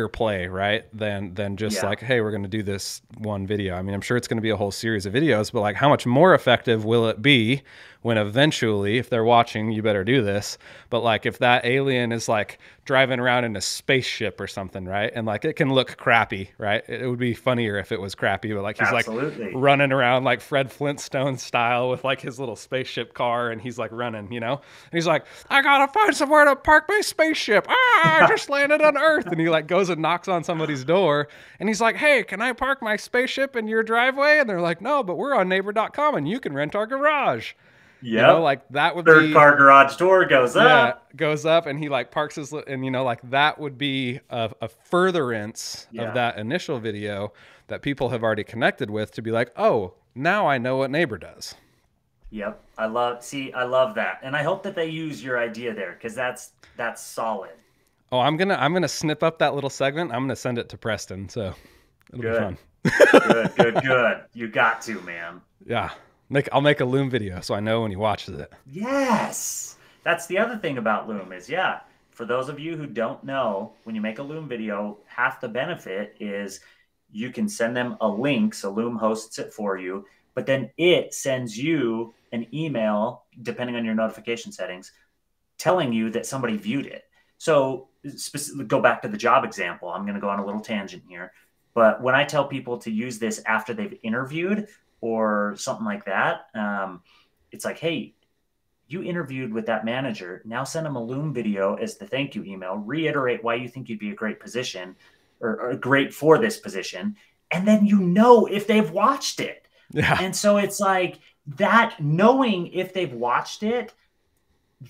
play, right? Than just like, hey, we're going to do this one video. I mean, I'm sure it's going to be a whole series of videos, but like how much more effective will it be when eventually, if they're watching, you better do this. But like if that alien is like driving around in a spaceship or something, right? And like it can look crappy, right? It would be funnier if it was crappy, but like he's like running around like Fred Flintstone style with like his little spaceship car and he's like running, you know? And he's like, I gotta find somewhere to park my spaceship. I just landed on Earth. And he like goes and knocks on somebody's door and he's like, hey, can I park my spaceship in your driveway? And they're like, no, but we're on neighbor.com and you can rent our garage. You know, like that would be car garage door goes up. Goes up and he like parks his, and you know, like that would be a furtherance of that initial video that people have already connected with to be like, oh, now I know what Neighbor does. Yep. I love that. And I hope that they use your idea there, because that's solid. Oh, I'm gonna snip up that little segment. I'm gonna send it to Preston, so it'll be fun. Good. You got to, man. Yeah. I'll make a Loom video so I know when he watches it. Yes. That's the other thing about Loom is, for those of you who don't know, when you make a Loom video, half the benefit is you can send them a link, so Loom hosts it for you, but then it sends you an email, depending on your notification settings, telling you that somebody viewed it. So go back to the job example. I'm going to go on a little tangent here. But when I tell people to use this after they've interviewed or something like that, it's like, hey, you interviewed with that manager. Now send them a Loom video as the thank you email. Reiterate why you think you'd be a great position or great for this position. And then you know if they've watched it. Yeah. And so it's like that, knowing if they've watched it,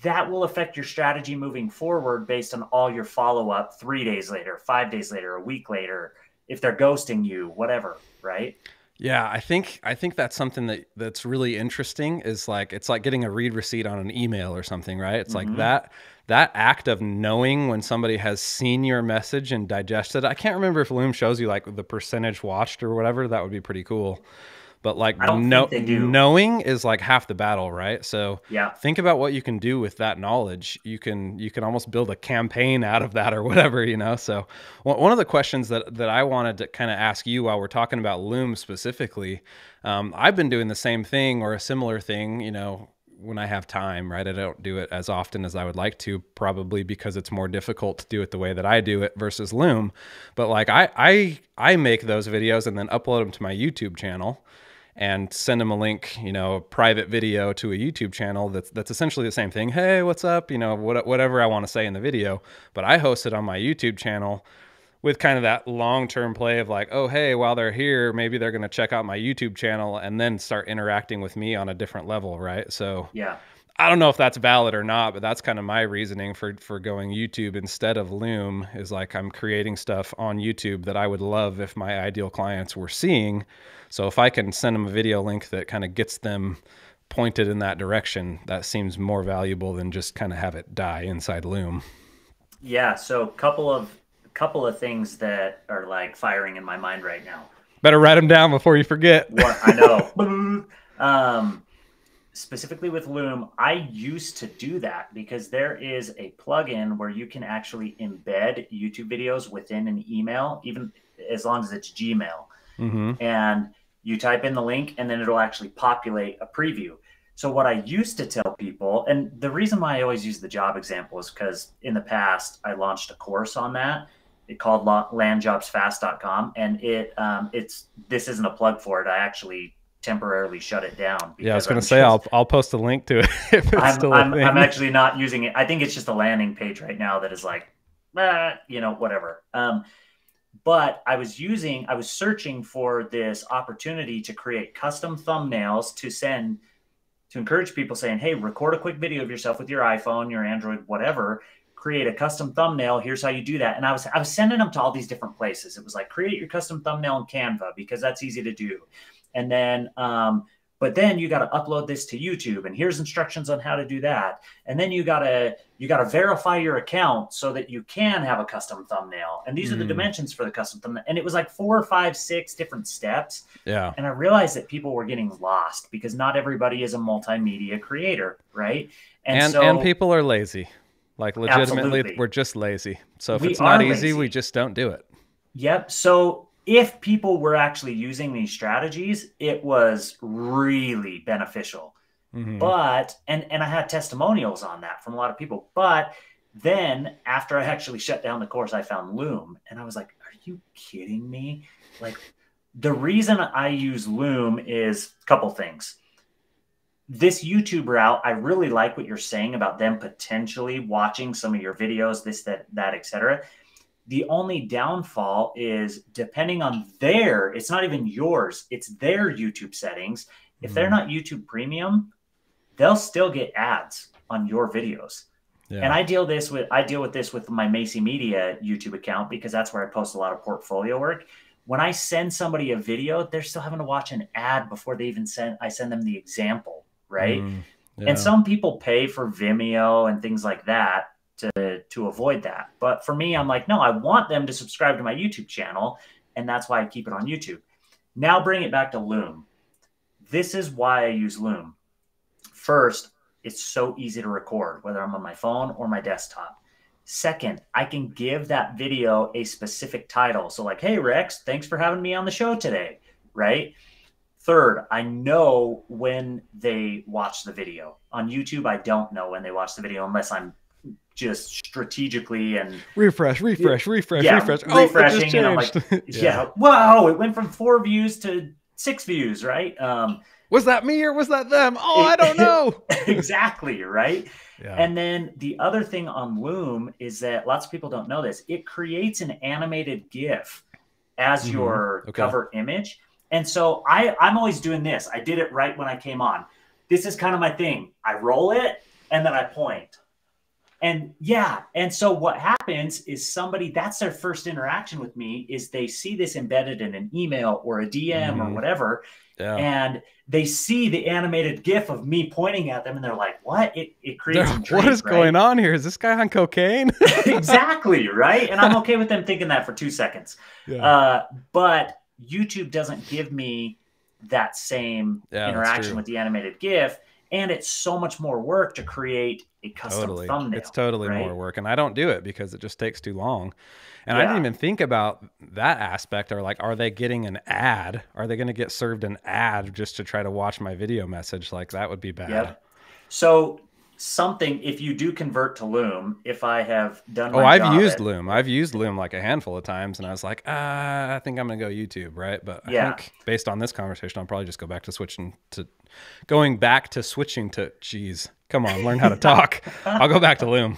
that will affect your strategy moving forward based on all your follow-up 3 days later, 5 days later, a week later, if they're ghosting you, whatever, right? Yeah, I think that's something that's really interesting is like, it's like getting a read receipt on an email or something, right? It's like that act of knowing when somebody has seen your message and digested. I can't remember if Loom shows you like the percentage watched or whatever. That would be pretty cool. But like knowing is like half the battle, right? So think about what you can do with that knowledge. You can almost build a campaign out of that or whatever, you know? So one of the questions that I wanted to kind of ask you while we're talking about Loom specifically, I've been doing the same thing or a similar thing, you know, when I have time, right? I don't do it as often as I would like to, probably because it's more difficult to do it the way that I do it versus Loom. But like I make those videos and then upload them to my YouTube channel and send them a link, you know, a private video to a YouTube channel that's essentially the same thing. Hey, what's up? You know, whatever I want to say in the video, but I host it on my YouTube channel with kind of that long-term play of like, oh, hey, while they're here, maybe they're going to check out my YouTube channel and then start interacting with me on a different level, right? So I don't know if that's valid or not, but that's kind of my reasoning for going YouTube instead of Loom, is like I'm creating stuff on YouTube that I would love if my ideal clients were seeing. So if I can send them a video link that kind of gets them pointed in that direction, that seems more valuable than just kind of have it die inside Loom. Yeah. So couple of things that are like firing in my mind right now. Better write them down before you forget. What I know. Specifically with Loom, I used to do that because there is a plugin where you can actually embed YouTube videos within an email, even as long as it's Gmail. And you type in the link and then it'll actually populate a preview. So what I used to tell people, and the reason why I always use the job example is because in the past I launched a course on that. It called landjobsfast.com, and it's this isn't a plug for it. I actually temporarily shut it down Yeah, I was because going to say I'll post a link to it if it's still a thing. I'm actually not using it. I think it's just a landing page right now that is like, whatever. But I was searching for this opportunity to create custom thumbnails to encourage people, saying, hey, record a quick video of yourself with your iPhone, your Android, whatever, create a custom thumbnail. Here's how you do that. And I was sending them to all these different places. It was like, create your custom thumbnail in Canva because that's easy to do. And then, but then you got to upload this to YouTube, and here's instructions on how to do that. And then you got to verify your account so that you can have a custom thumbnail. And these are the dimensions for the custom thumbnail. And it was like 4 or 5, 6 different steps. Yeah. And I realized that people were getting lost because not everybody is a multimedia creator, right? And people are lazy. Like legitimately, Absolutely. we're just lazy. So if it's not easy, we just don't do it. Yep. So if people were actually using these strategies, it was really beneficial. But, and I had testimonials on that from a lot of people. But then after I actually shut down the course, I found Loom, and I was like, are you kidding me? Like, the reason I use Loom is a couple things. This YouTube route, I really like what you're saying about them potentially watching some of your videos, this, that, etc. The only downfall is depending on it's not even yours, it's their YouTube settings. If they're not YouTube Premium, they'll still get ads on your videos. Yeah. And I deal with this with my Macey Media YouTube account because that's where I post a lot of portfolio work. When I send somebody a video, they're still having to watch an ad before they even send them the example, right? Yeah. And some people pay for Vimeo and things like that to avoid that. But for me, I'm like, no, I want them to subscribe to my YouTube channel, and that's why I keep it on YouTube. Now bring it back to Loom. This is why I use Loom. First, it's so easy to record, whether I'm on my phone or my desktop. Second, I can give that video a specific title. So like, hey, Rex, thanks for having me on the show today, right? Third, I know when they watch the video. On YouTube, I don't know when they watch the video unless I'm just strategically and refresh. Oh, refreshing. And I'm like, whoa, it went from 4 views to 6 views, right? Was that me or was that them? Oh, I don't know. Exactly, right? Yeah. And then the other thing on Loom is that lots of people don't know this. It creates an animated GIF as your cover image. And so I'm always doing this. I did it right when I came on. This is kind of my thing. I roll it and then I point. And and so what happens is that's their first interaction with me, is they see this embedded in an email or a DM or whatever. Yeah. And they see the animated GIF of me pointing at them and they're like, what? It creates intrigue, what is going on here? Is this guy on cocaine? Exactly, right? And I'm okay with them thinking that for 2 seconds. Yeah. But YouTube doesn't give me that same interaction with the animated GIF. And it's so much more work to create a custom thumbnail. It's totally more work. And I don't do it because it just takes too long. And I didn't even think about that aspect, or like, are they getting an ad? Are they going to get served an ad just to try to watch my video message? Like, that would be bad. Yep. So if you do convert to Loom, if I have done I've used Loom. I've used Loom like a handful of times, and I was like, I think I'm going to go YouTube, right? But I think based on this conversation, I'll probably just go back to switching to, geez, come on, learn how to talk. I'll go back to Loom.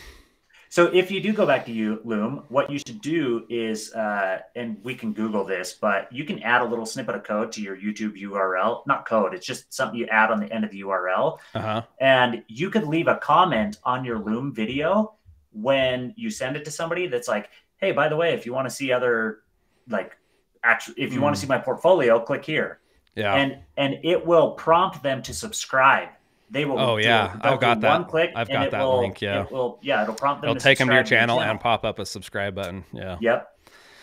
So if you do go back to Loom, what you should do is, and we can Google this, but you can add a little snippet of code to your YouTube URL. Not code, it's just something you add on the end of the URL. And you could leave a comment on your Loom video when you send it to somebody that's like, hey, by the way, if you want to see other, if you want to see my portfolio, click here. Yeah. And it will prompt them to subscribe. They will. Oh yeah, I've got that. One click, I've got that link. Yeah. It'll prompt them. It'll take them to your channel and pop up a subscribe button. Yeah. Yep.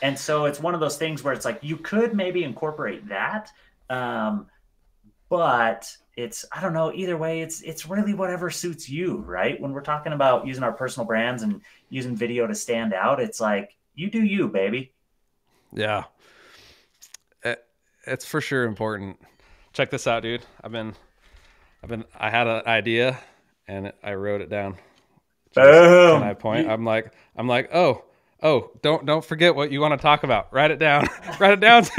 And so it's one of those things where it's like you could maybe incorporate that, but I don't know. Either way, it's really whatever suits you, right? When we're talking about using our personal brands and using video to stand out, it's like you do you, baby. Yeah. It's for sure important. Check this out, dude. I've I had an idea and I wrote it down. Can I Boom. point? I'm like, don't forget what you want to talk about. Write it down. Write it down so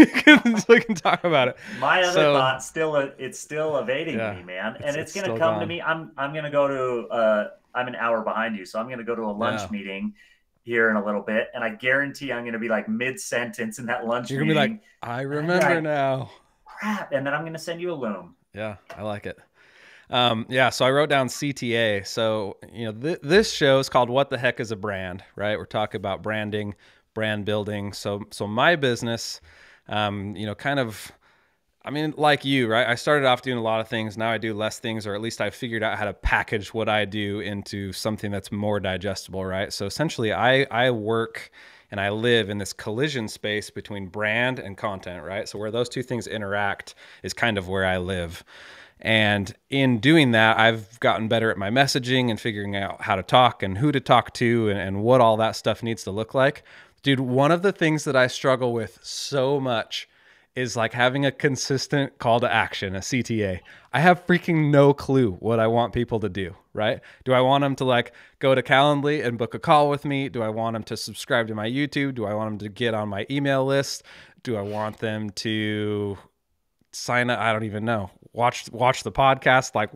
we can talk about it. My other So thought it's still evading yeah, me, man. And it's it's gonna still come to gone. me. I'm gonna go to I'm an hour behind you, so I'm gonna go to a lunch Yeah. meeting here in a little bit, and I guarantee I'm gonna be like mid sentence in that lunch You're gonna be like, meeting, I and I'm gonna be remember like, now. crap, and then I'm gonna send you a loom. Yeah, I like it. Yeah, so I wrote down CTA. So, this show is called What the Heck is a Brand, right? We're talking about branding, brand building. So my business, kind of, I mean, like you, right? I started off doing a lot of things. Now I do less things, or at least I figured out how to package what I do into something that's more digestible, right? So essentially, I work and I live in this collision space between brand and content, right? So where those two things interact is kind of where I live. And in doing that, I've gotten better at my messaging and figuring out how to talk and who to talk to and what all that stuff needs to look like. Dude, one of the things that I struggle with so much is like having a consistent call to action, a CTA. I have freaking no clue what I want people to do, right? Do I want them to like go to Calendly and book a call with me? Do I want them to subscribe to my YouTube? Do I want them to get on my email list? Do I want them to sign up? I don't even know. Watch the podcast. Like,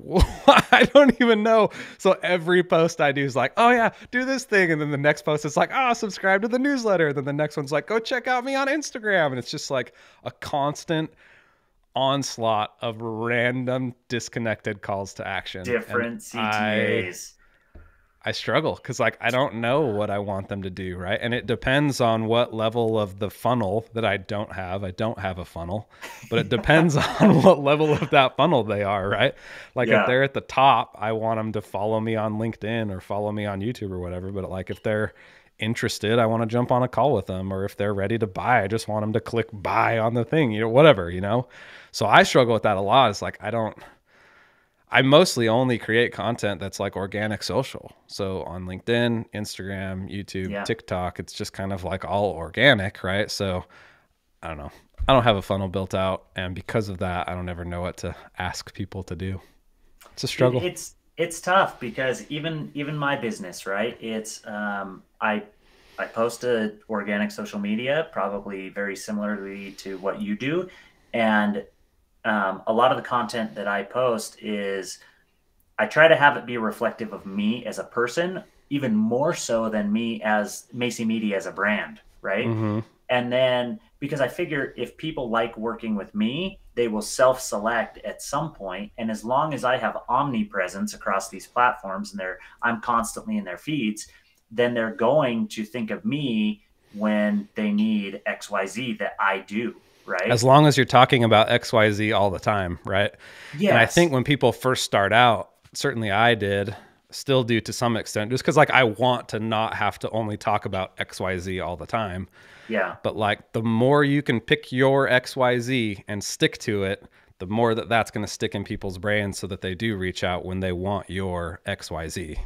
I don't even know. So every post I do is like, oh yeah, do this thing. And then the next post is like, oh, subscribe to the newsletter. And then the next one's like, go check out me on Instagram. And it's just like a constant onslaught of random disconnected calls to action. Different CTAs. I struggle because like I don't know what I want them to do, right? And it depends on what level of the funnel that I don't have. I don't have a funnel, but it depends on what level of that funnel they are, right? Like if they're at the top, I want them to follow me on LinkedIn or follow me on YouTube or whatever. But like if they're interested, I want to jump on a call with them, or if they're ready to buy, I just want them to click buy on the thing, whatever. So I struggle with that a lot. It's like I mostly only create content that's like organic social. So on LinkedIn, Instagram, YouTube, TikTok, it's just kind of like all organic, right? So I don't know. I don't have a funnel built out. And because of that, I don't ever know what to ask people to do. It's a struggle. It's tough because even my business, right? It's I post to organic social media, probably very similarly to what you do. And a lot of the content that I post is I try to have it be reflective of me as a person, even more so than me as Macey Media as a brand, right? Mm-hmm. And then because I figure if people like working with me, they will self-select at some point. And as long as I have omnipresence across these platforms and I'm constantly in their feeds, then they're going to think of me when they need XYZ that I do. Right? As long as you're talking about XYZ all the time, right? Yes. And I think when people first start out, certainly I did, still do to some extent, just because like I want to not have to only talk about XYZ all the time. Yeah. But like the more you can pick your XYZ and stick to it, the more that's going to stick in people's brains so that they do reach out when they want your XYZ.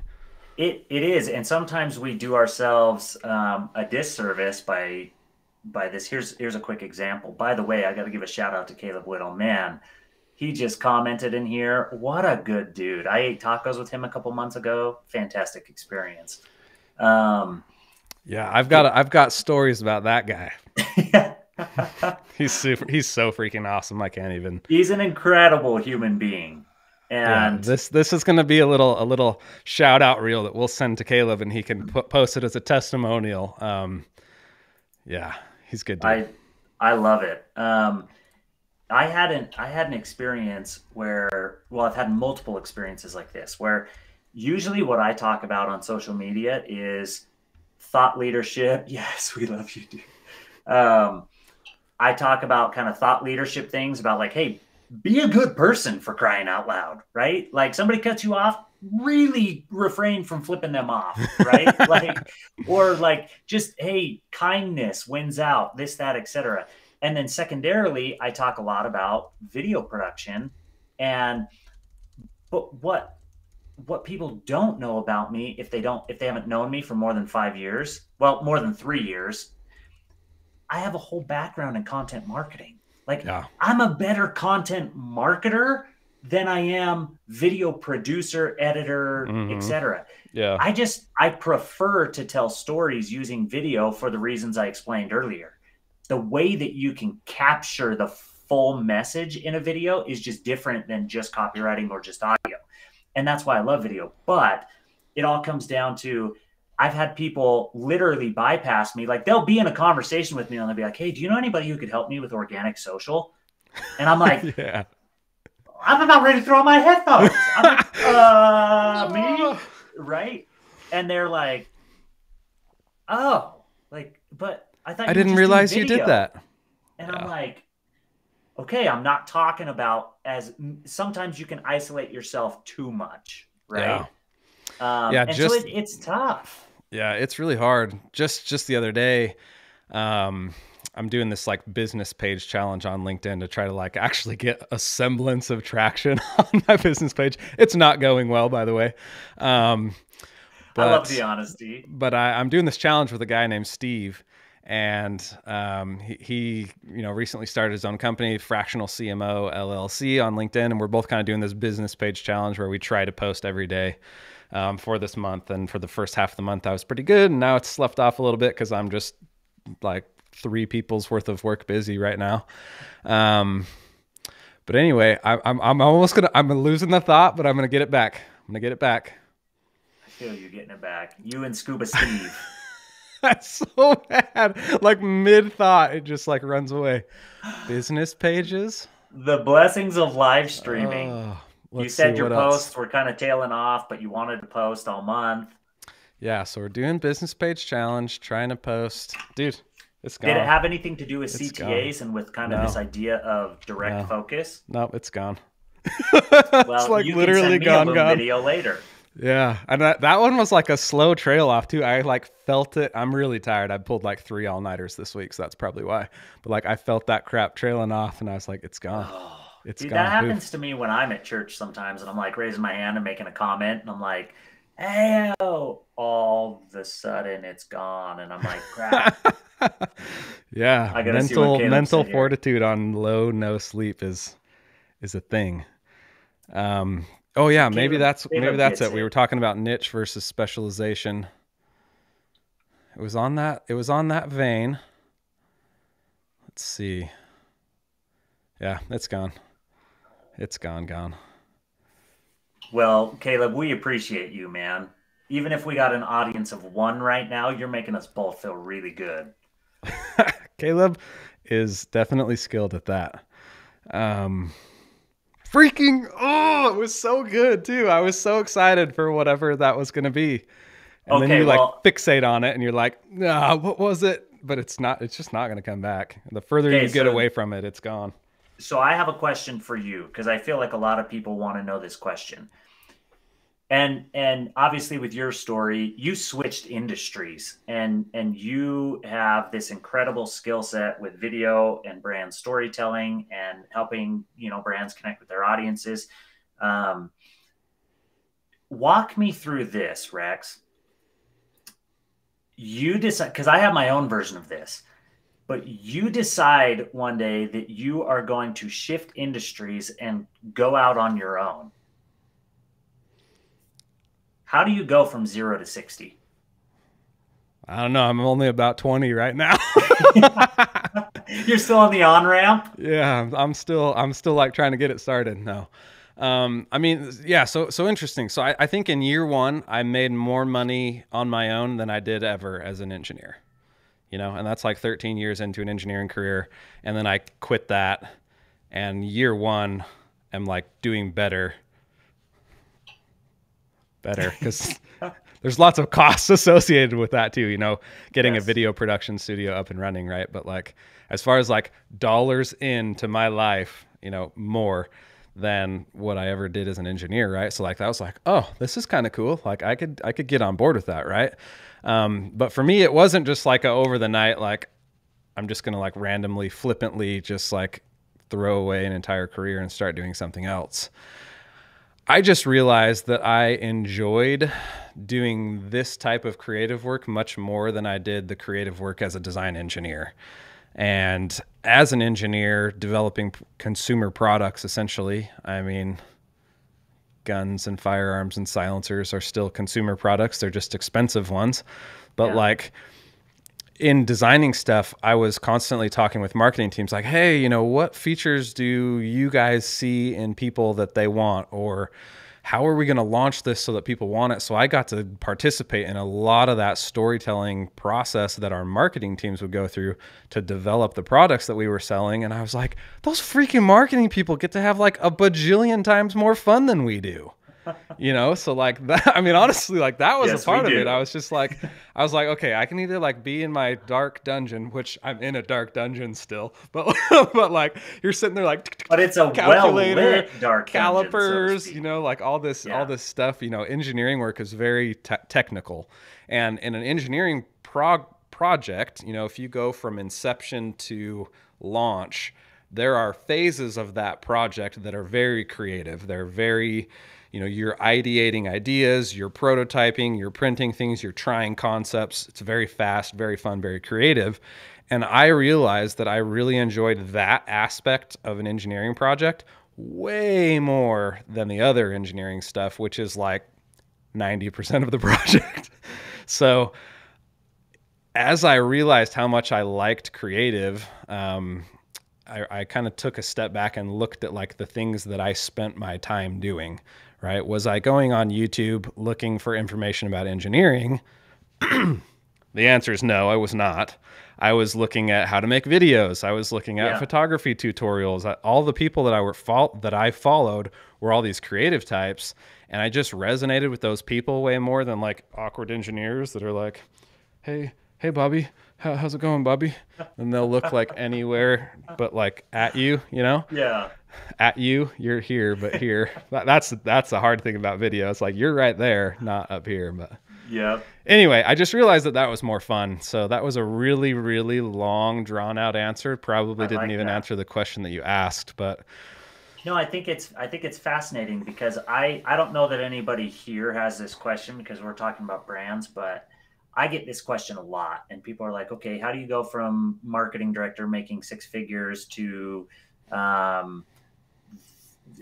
It is. And sometimes we do ourselves a disservice by this. Here's a quick example. By the way, I got to give a shout out to Caleb Whittle. Man, he just commented in here. What a good dude. I ate tacos with him a couple months ago. Fantastic experience. Yeah, I've got stories about that guy. He's so freaking awesome. I can't even. He's an incredible human being. And yeah, this is going to be a little shout out reel that we'll send to Caleb and he can post it as a testimonial. Yeah. He's good, dude. I love it. I had an experience where, well, I've had multiple experiences like this, where usually what I talk about on social media is thought leadership. Yes, we love you, dude. I talk about kind of thought leadership things about like, hey, be a good person, for crying out loud, right? Like somebody cuts you off, really refrain from flipping them off, right? or just, hey, kindness wins out, this, that, etc. And then secondarily, I talk a lot about video production. But what people don't know about me, if they haven't known me for more than 5 years, well, more than 3 years, I have a whole background in content marketing. I'm a better content marketer than I am video producer, editor, etc. Yeah. I prefer to tell stories using video for the reasons I explained earlier. The way that you can capture the full message in a video is just different than just copywriting or just audio. And that's why I love video. But it all comes down to, I've had people literally bypass me. Like, they'll be in a conversation with me and they'll be like, hey, do you know anybody who could help me with organic social? And I'm like, Yeah. I'm about ready to throw on my headphones. I'm like, me? Right? And they're like, oh, like, but I thought I didn't realize you did that. And I'm like, okay, I'm not talking about, as sometimes you can isolate yourself too much, right? Yeah. And so it's tough. Yeah, it's really hard. Just the other day, I'm doing this like business page challenge on LinkedIn to try to like actually get a semblance of traction on my business page. It's not going well, by the way. I love the honesty. But I'm doing this challenge with a guy named Steve, and he recently started his own company, Fractional CMO LLC, on LinkedIn, and we're both kind of doing this business page challenge where we try to post every day for this month. And for the first half of the month, I was pretty good, and now it's sloughed off a little bit because I'm just like 3 people's worth of work busy right now. But anyway, I'm losing the thought, but I'm gonna get it back. I feel you getting it back. You and Scuba Steve. That's so bad. Like mid-thought, it just like runs away. Business pages. The blessings of live streaming. You said your posts were kind of tailing off, but you wanted to post all month. Yeah, so we're doing business page challenge, trying to post. Dude, it's gone. Did it have anything to do with CTAs and with kind of this idea of direct focus? No, it's gone. Well, it's like you literally can send me a video later. Yeah, and that one was like a slow trail off too. I like felt it. I'm really tired. I pulled like 3 all-nighters this week, so that's probably why. But like I felt that crap trailing off, and I was like, it's gone. It's Dude, gone. That happens to me when I'm at church sometimes, and I'm like raising my hand and making a comment, and I'm like, hey, all of a sudden it's gone, and I'm like, crap. Yeah, mental fortitude on no sleep is a thing. Oh yeah, maybe that's it. We were talking about niche versus specialization. It was on that vein. Let's see. Yeah, it's gone. It's gone. Well, Caleb, we appreciate you, man. Even if we got an audience of 1 right now, you're making us both feel really good. Caleb is definitely skilled at that. It was so good too. I was so excited for whatever that was going to be. And then you fixate on it and you're like, nah, what was it? But it's just not going to come back. The further you get away from it, it's gone. So I have a question for you, because I feel like a lot of people want to know this question. And obviously with your story, you switched industries and you have this incredible skill set with video and brand storytelling and helping, brands connect with their audiences. Walk me through this, Rex. You decide, because I have my own version of this, but you decide one day that you are going to shift industries and go out on your own. How do you go from 0 to 60? I don't know. I'm only about 20 right now. You're still on the on-ramp? Yeah, I'm still like trying to get it started. No. I mean, yeah, so interesting. So I think in year 1, I made more money on my own than I did ever as an engineer, and that's like 13 years into an engineering career. And then I quit that, and year 1, I'm like doing better because there's lots of costs associated with that too, getting a video production studio up and running, right? But like, as far as like dollars into my life, more than what I ever did as an engineer, right? So like, that was like, oh, this is kind of cool. Like I could get on board with that, right? But for me, it wasn't just like over the night, like I'm just gonna like randomly, flippantly just like throw away an entire career and start doing something else. I just realized that I enjoyed doing this type of creative work much more than I did the creative work as a design engineer. And as an engineer developing consumer products, essentially, I mean, guns and firearms and silencers are still consumer products. They're just expensive ones. But like in designing stuff, I was constantly talking with marketing teams like, hey, you know, what features do you guys see in people that they want? Or how are we going to launch this so that people want it? So I got to participate in a lot of that storytelling process that our marketing teams would go through to develop the products that we were selling. And I was like, those freaking marketing people get to have like a bajillion times more fun than we do. You know, so like that, I mean, honestly, like that was a part of it. I was just like, okay, I can either like be in my dark dungeon, which I'm in a dark dungeon still, but like you're sitting there like, but it's a well-lit dark calipers, dungeon, so you know, like all this stuff, you know, engineering work is very technical. And in an engineering project, you know, if you go from inception to launch, there are phases of that project that are very creative. They're very, you know, you're ideating ideas, you're prototyping, you're printing things, you're trying concepts. It's very fast, very fun, very creative. And I realized that I really enjoyed that aspect of an engineering project way more than the other engineering stuff, which is like 90% of the project. So as I realized how much I liked creative, I kind of took a step back and looked at like the things that I spent my time doing. Right? Was I going on YouTube looking for information about engineering? The answer is no, I was not. I was looking at how to make videos. I was looking at photography tutorials. All the people that I followed were all these creative types, and I just resonated with those people way more than like awkward engineers that are like, hey Bobby, how's it going, Bobby? And they'll look like anywhere but like at you, you know? Yeah. At you, you're here, but here. That's the hard thing about video. It's like you're right there, not up here. But anyway, I just realized that was more fun. So that was a really, really long, drawn out answer. Probably didn't even answer the question that you asked, but no, I think it's fascinating because I don't know that anybody here has this question because we're talking about brands, but I get this question a lot, and people are like, okay, how do you go from marketing director making six figures to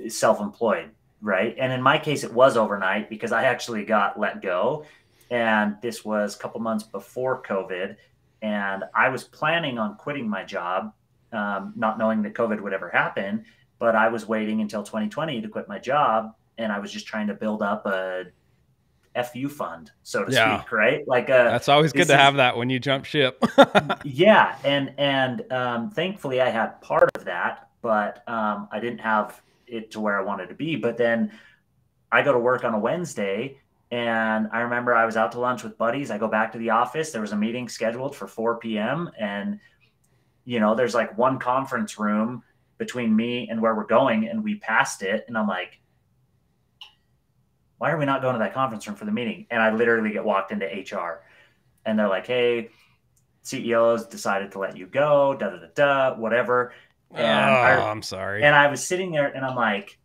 self-employed, right? And in my case, it was overnight because I actually got let go. And this was a couple months before COVID. And I was planning on quitting my job, not knowing that COVID would ever happen. But I was waiting until 2020 to quit my job. And I was just trying to build up a FU fund, so to speak, right? Like that's always good to have that when you jump ship. Yeah. And thankfully I had part of that, but I didn't have it to where I wanted to be. But then I go to work on a Wednesday, and I remember I was out to lunch with buddies. I go back to the office. There was a meeting scheduled for 4 p.m. And, you know, there's like one conference room between me and where we're going, and we passed it. And I'm like, why are we not going to that conference room for the meeting? And I literally get walked into HR, and they're like, hey, CEOs decided to let you go, whatever. And I'm sorry. And I was sitting there, and I'm like,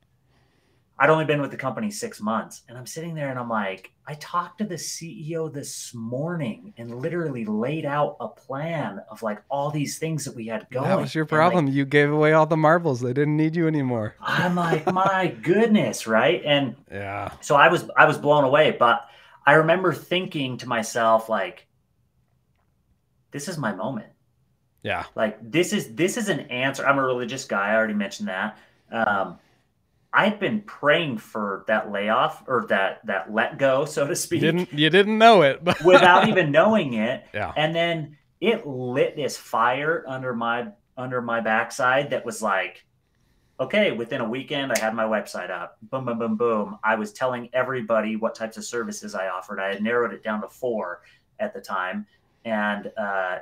I'd only been with the company 6 months. And I'm sitting there, and I'm like, I talked to the CEO this morning and literally laid out a plan of like all these things that we had going. That was your problem. Like, you gave away all the marbles. They didn't need you anymore. I'm like, my goodness, right? And so I was blown away. But I remember thinking to myself, like, this is my moment. Yeah. Like this is an answer. I'm a religious guy. I already mentioned that. I'd been praying for that layoff or that let go, so to speak. You didn't know it, but without even knowing it. Yeah. And then it lit this fire under my backside that was like, okay, within a weekend, I had my website up. Boom, boom, boom, boom. I was telling everybody what types of services I offered. I had narrowed it down to 4 at the time. And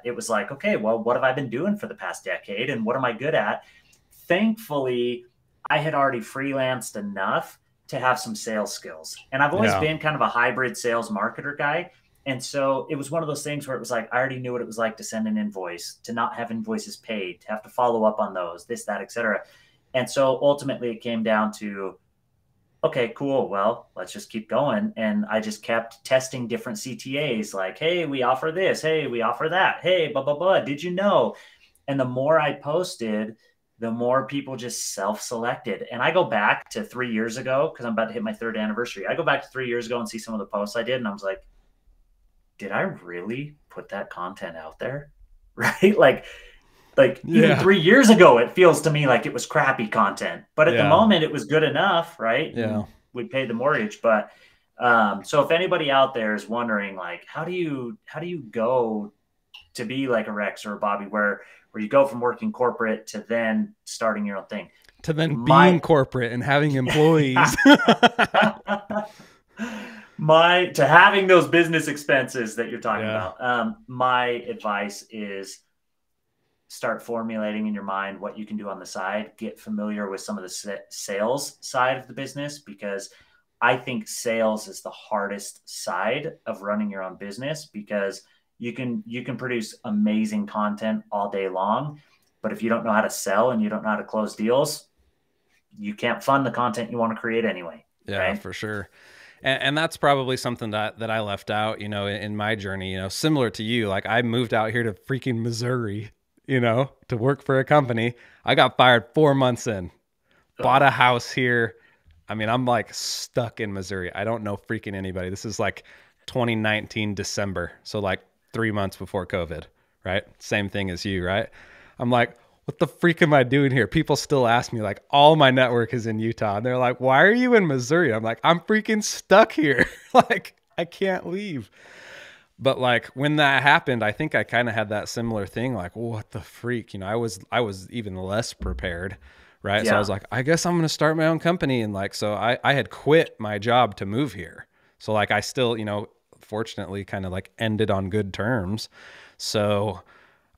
it was like, okay, well, what have I been doing for the past decade? And what am I good at? Thankfully, I had already freelanced enough to have some sales skills. And I've always been kind of a hybrid sales marketer guy. And so it was one of those things where it was like, I already knew what it was like to send an invoice, to not have invoices paid, to have to follow up on those, this, that, et cetera. And so ultimately it came down to, okay, cool. Well, let's just keep going. And I just kept testing different CTAs like, hey, we offer this. Hey, we offer that. Hey, blah, blah, blah. Did you know? And the more I posted, the more people just self-selected. And I go back to 3 years ago, because I'm about to hit my 3rd anniversary. I go back to 3 years ago and see some of the posts I did, and I was like, did I really put that content out there? Right? Like even 3 years ago, it feels to me like it was crappy content, but at the moment it was good enough, right? Yeah. And we paid the mortgage. But so if anybody out there is wondering, like, how do you go to be like a Rex or a Bobby, where you go from working corporate to then starting your own thing, to then being corporate and having employees, to having those business expenses that you're talking about. My advice is start formulating in your mind what you can do on the side. Get familiar with some of the sales side of the business, because I think sales is the hardest side of running your own business, because you can produce amazing content all day long, but if you don't know how to sell and you don't know how to close deals, you can't fund the content you want to create anyway. Yeah, right? For sure. And that's probably something that I left out, you know, in my journey, you know, similar to you. Like, I moved out here to freaking Missouri, you know, to work for a company. I got fired 4 months in, bought a house here. I mean, I'm like stuck in Missouri. I don't know freaking anybody. This is like 2019 December. So like 3 months before COVID, right? Same thing as you, right? I'm like, what the freak am I doing here? People still ask me, like, all my network is in Utah. And they're like, why are you in Missouri? I'm like, I'm freaking stuck here. Like, I can't leave. But like, when that happened, I think I kind of had that similar thing. Like, what the freak? You know, I was even less prepared. Right. Yeah. So I was like, I guess I'm going to start my own company. And like, so I had quit my job to move here. So like, I still, you know, fortunately kind of like ended on good terms. So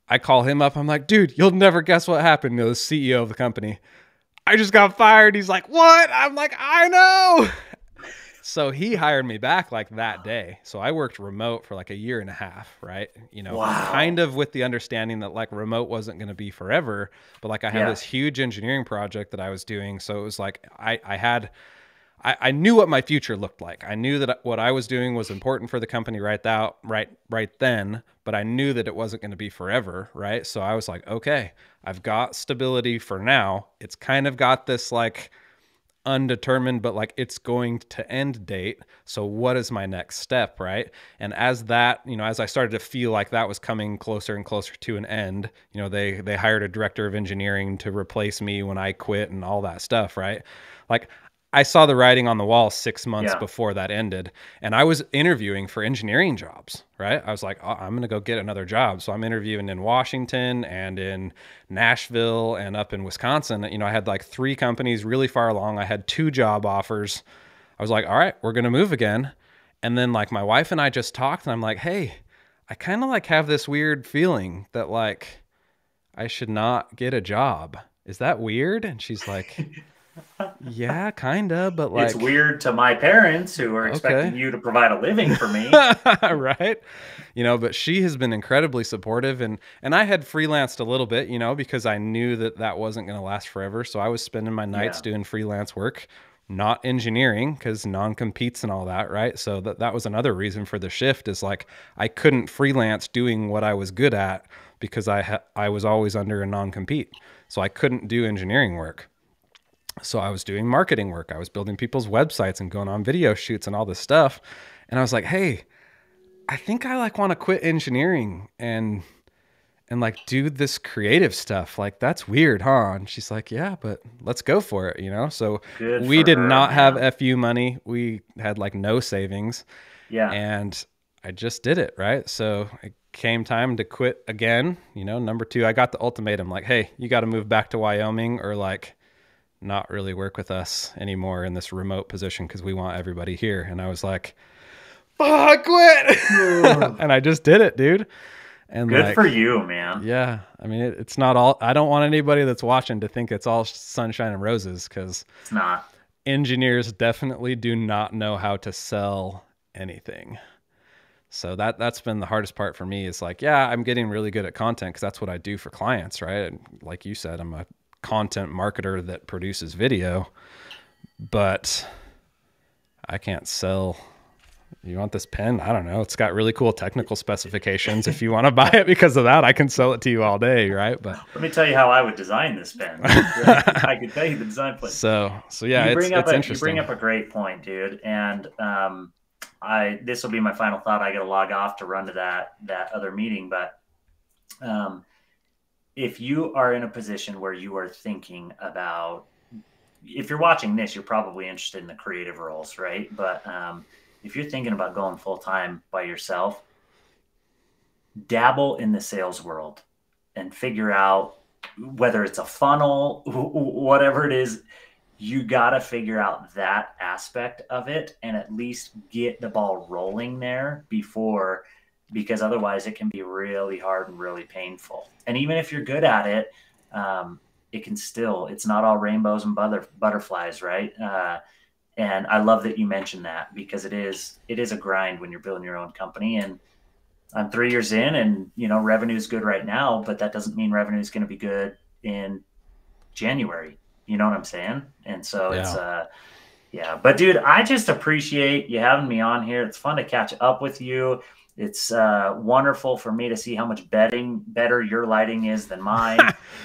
I call him up. I'm like, dude, you'll never guess what happened. You know, the CEO of the company, I just got fired. He's like, what? I'm like, I know. So he hired me back like that day. So I worked remote for like 1.5 years, right? You know, kind of with the understanding that like remote wasn't going to be forever, but like I had this huge engineering project that I was doing. So it was like, I knew what my future looked like. I knew that what I was doing was important for the company right then, but I knew that it wasn't going to be forever, right? So I was like, okay, I've got stability for now. It's kind of got this like undetermined, but like it's going to end date. So what is my next step, right? And as that, you know, as I started to feel like that was coming closer and closer to an end, you know, they hired a director of engineering to replace me when I quit and all that stuff, right? Like, I saw the writing on the wall 6 months before that ended, and I was interviewing for engineering jobs, right? I was like, oh, I'm going to go get another job. So I'm interviewing in Washington and in Nashville and up in Wisconsin. You know, I had like 3 companies really far along. I had 2 job offers. I was like, all right, we're going to move again. And then like my wife and I just talked, and I'm like, hey, I kind of like have this weird feeling that like I should not get a job. Is that weird? And she's like, yeah, kind of, but like, it's weird to my parents who are expecting you to provide a living for me. Right. You know, but she has been incredibly supportive, and I had freelanced a little bit, you know, because I knew that that wasn't going to last forever. So I was spending my nights doing freelance work, not engineering, because non-competes and all that. Right. So that was another reason for the shift, is like, I couldn't freelance doing what I was good at because I was always under a non-compete. So I couldn't do engineering work. So I was doing marketing work. I was building people's websites and going on video shoots and all this stuff. And I was like, hey, I think I like want to quit engineering and like do this creative stuff. Like, that's weird, huh? And she's like, yeah, but let's go for it, you know? So we did not have FU money. We had like no savings. Yeah. And I just did it, right? So it came time to quit again. You know, number 2, I got the ultimatum, like, hey, you got to move back to Wyoming or like not really work with us anymore in this remote position, because we want everybody here. And I was like, I quit. And I just did it, dude. And good for you, man. Yeah. I mean, it's not all, I don't want anybody that's watching to think it's all sunshine and roses, because it's not. Engineers definitely do not know how to sell anything. So that's been the hardest part for me, is like, yeah, I'm getting really good at content because that's what I do for clients, right? And like you said, I'm a content marketer that produces video, but I can't sell, You want this pen? I don't know. It's got really cool technical specifications. If you want to buy it because of that, I can sell it to you all day, right? But let me tell you how I would design this pen. I could tell you the design plan. So yeah, it's interesting. You bring up a great point, dude. And this will be my final thought. I got to log off to run to that other meeting. But if you are in a position where you are thinking about, if you're watching this, you're probably interested in the creative roles, right? But if you're thinking about going full time by yourself, dabble in the sales world and figure out whether it's a funnel, whatever it is. You got to figure out that aspect of it and at least get the ball rolling there before, because otherwise it can be really hard and really painful. And even if you're good at it, it can still, it's not all rainbows and butterflies, right? And I love that you mentioned that, because it is a grind when you're building your own company. And I'm 3 years in, and revenue is good right now, but that doesn't mean revenue is going to be good in January. You know what I'm saying? And so it's, but dude, I just appreciate you having me on here. It's fun to catch up with you. It's wonderful for me to see how much better your lighting is than mine.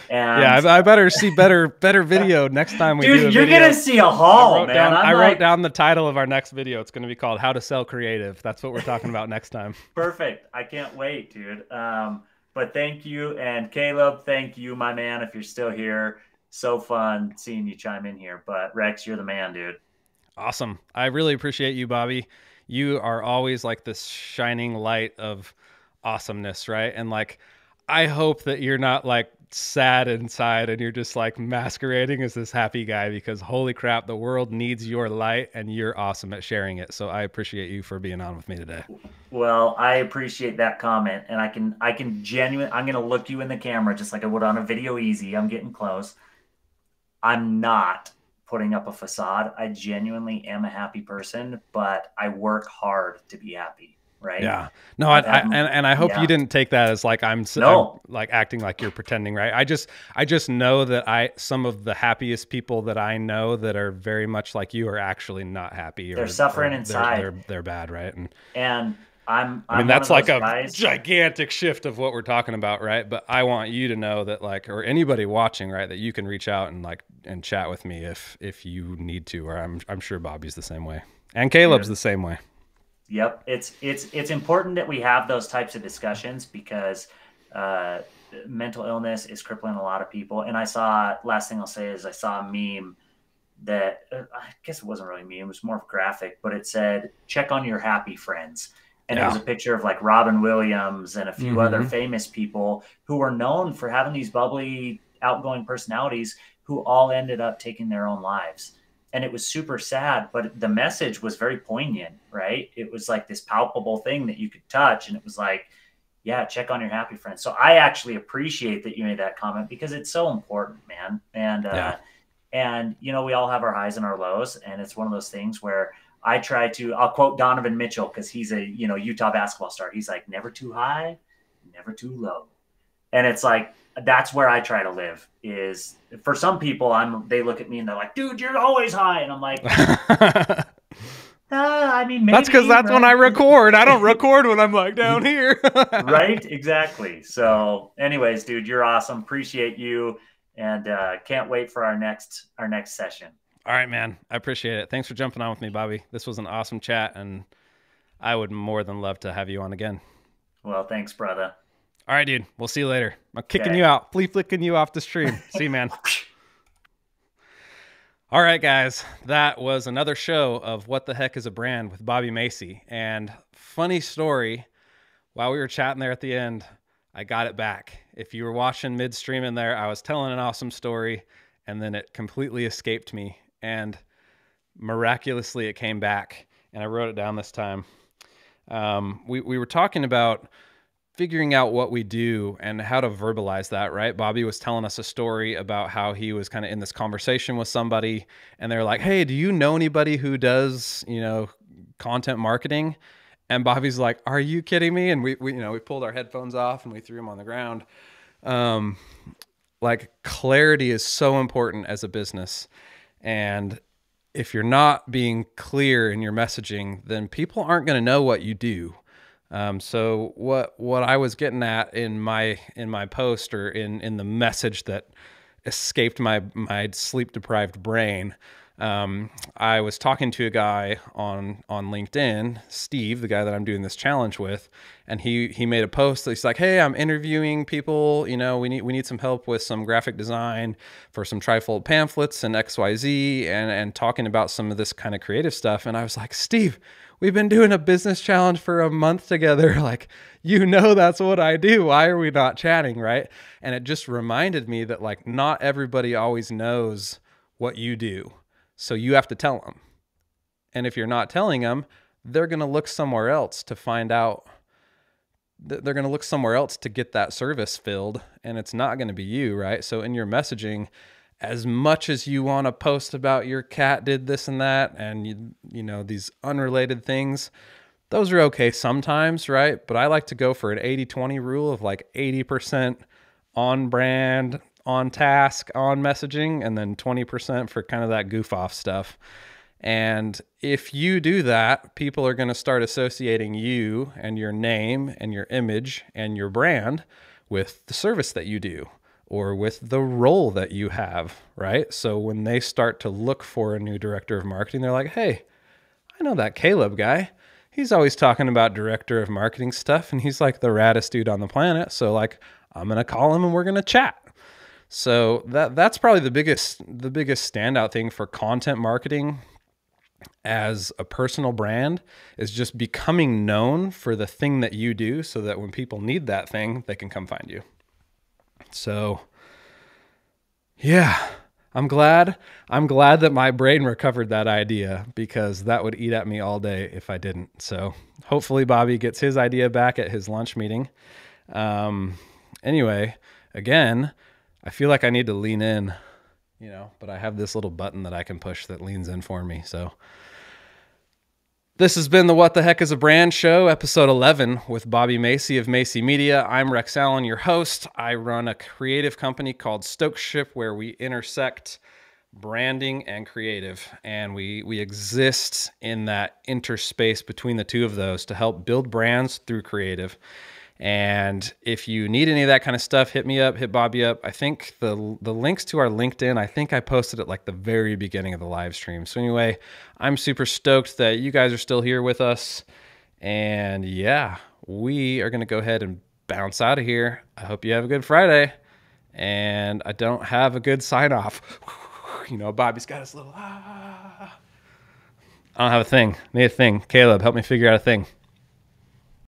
And yeah, I better see better video next time we do a video. Dude, you're going to see a haul, man. I wrote down the title of our next video. It's going to be called How to Sell Creative. That's what we're talking about next time. Perfect. I can't wait, dude. But thank you. And Caleb, thank you, my man, if you're still here. So fun seeing you chime in here. But Rex, you're the man, dude. Awesome. I really appreciate you, Bobby. You are always like this shining light of awesomeness, right? And like, I hope that you're not like sad inside and you're just like masquerading as this happy guy, because holy crap, the world needs your light and you're awesome at sharing it. So I appreciate you for being on with me today. Well, I appreciate that comment. And I can genuinely, I'm going to look you in the camera just like I would on a video easy. I'm getting close. I'm not putting up a facade. I genuinely am a happy person, but I work hard to be happy. Right. Yeah. No, I hope you didn't take that as like, I'm like acting like you're pretending, right? I just know that some of the happiest people that I know that are very much like you are actually not happy. They're suffering inside. They're bad. Right. And I mean, that's like a gigantic shift of what we're talking about, right? But I want you to know that, like, or anybody watching, right, that you can reach out and chat with me if you need to, or I'm sure Bobby's the same way, and Caleb's the same way. Yep, it's important that we have those types of discussions, because mental illness is crippling a lot of people. And last thing I'll say is I saw a meme that I guess it wasn't really a meme, it was more graphic, but it said, "Check on your happy friends." And it was a picture of like Robin Williams and a few other famous people who were known for having these bubbly, outgoing personalities, who all ended up taking their own lives. And it was super sad, but the message was very poignant, right? It was like this palpable thing that you could touch. And it was like, yeah, check on your happy friends. So I actually appreciate that you made that comment, because it's so important, man. And we all have our highs and our lows. And it's one of those things where I'll quote Donovan Mitchell, because he's a, Utah basketball star. He's like, never too high, never too low. And it's like, that's where I try to live. Is for some people, they look at me and they're like, "Dude, you're always high," and I'm like, I mean, maybe, that's because that's right? When I record. I don't record when I'm like down here. Right? Exactly. So, anyways, dude, you're awesome. Appreciate you, and can't wait for our next session. All right, man. I appreciate it. Thanks for jumping on with me, Bobby. This was an awesome chat, and I would more than love to have you on again. Well, thanks, brother. All right, dude. We'll see you later. I'm kicking you out. Flicking you off the stream. See you, man. All right, guys. That was another show of What the Heck is a Brand with Bobby Macey. And funny story, while we were chatting there at the end, I got it back. If you were watching midstream in there, I was telling an awesome story, and then it completely escaped me. And miraculously, it came back. And I wrote it down this time. We were talking about figuring out what we do and how to verbalize that, right? Bobby was telling us a story about how he was kind of in this conversation with somebody, and they're like, "Hey, do you know anybody who does, content marketing?" And Bobby's like, "Are you kidding me?" And we pulled our headphones off and we threw them on the ground. Like, clarity is so important as a business. And if you're not being clear in your messaging, then people aren't going to know what you do. So what I was getting at in my post, or in the message that escaped my sleep deprived brain, I was talking to a guy on LinkedIn, Steve, the guy that I'm doing this challenge with, and he made a post that he's like, "Hey, I'm interviewing people. You know, we need some help with some graphic design for some trifold pamphlets and XYZ, and talking about some of this kind of creative stuff." And I was like, "Steve, we've been doing a business challenge for a month together. Like, you know, that's what I do. Why are we not chatting?" Right? And it just reminded me that, like, not everybody always knows what you do. So you have to tell them. And if you're not telling them, they're going to look somewhere else to find out. They're going to look somewhere else to get that service filled, and it's not going to be you, right? So in your messaging, as much as you want to post about your cat did this and that, and you know, these unrelated things, those are okay sometimes, right? But I like to go for an 80-20 rule of like 80% on brand, on task, on messaging, and then 20% for kind of that goof off stuff. And if you do that, people are going to start associating you and your name and your image and your brand with the service that you do, or with the role that you have, right? So when they start to look for a new director of marketing, they're like, "Hey, I know that Caleb guy. He's always talking about director of marketing stuff, and he's like the raddest dude on the planet. So like, I'm going to call him and we're going to chat." So that's probably the biggest standout thing for content marketing as a personal brand, is just becoming known for the thing that you do, so that when people need that thing, they can come find you. So yeah, I'm glad that my brain recovered that idea, because that would eat at me all day if I didn't. So hopefully Bobby gets his idea back at his lunch meeting. Anyway, again, I feel like I need to lean in, you know, but I have this little button that I can push that leans in for me. So this has been the What the Heck is a Brand show, episode 11, with Bobby Macey of Macey Media. I'm Rex Allen, your host. I run a creative company called Stokeship, where we intersect branding and creative, and we exist in that interspace between the two of those to help build brands through creative. And if you need any of that kind of stuff, hit me up, hit Bobby up. I think the links to our LinkedIn, I think I posted it like the very beginning of the live stream. So anyway, I'm super stoked that you guys are still here with us. And yeah, we are going to go ahead and bounce out of here. I hope you have a good Friday. And I don't have a good sign off. You know, Bobby's got his little, I don't have a thing. Need a thing. Caleb, help me figure out a thing.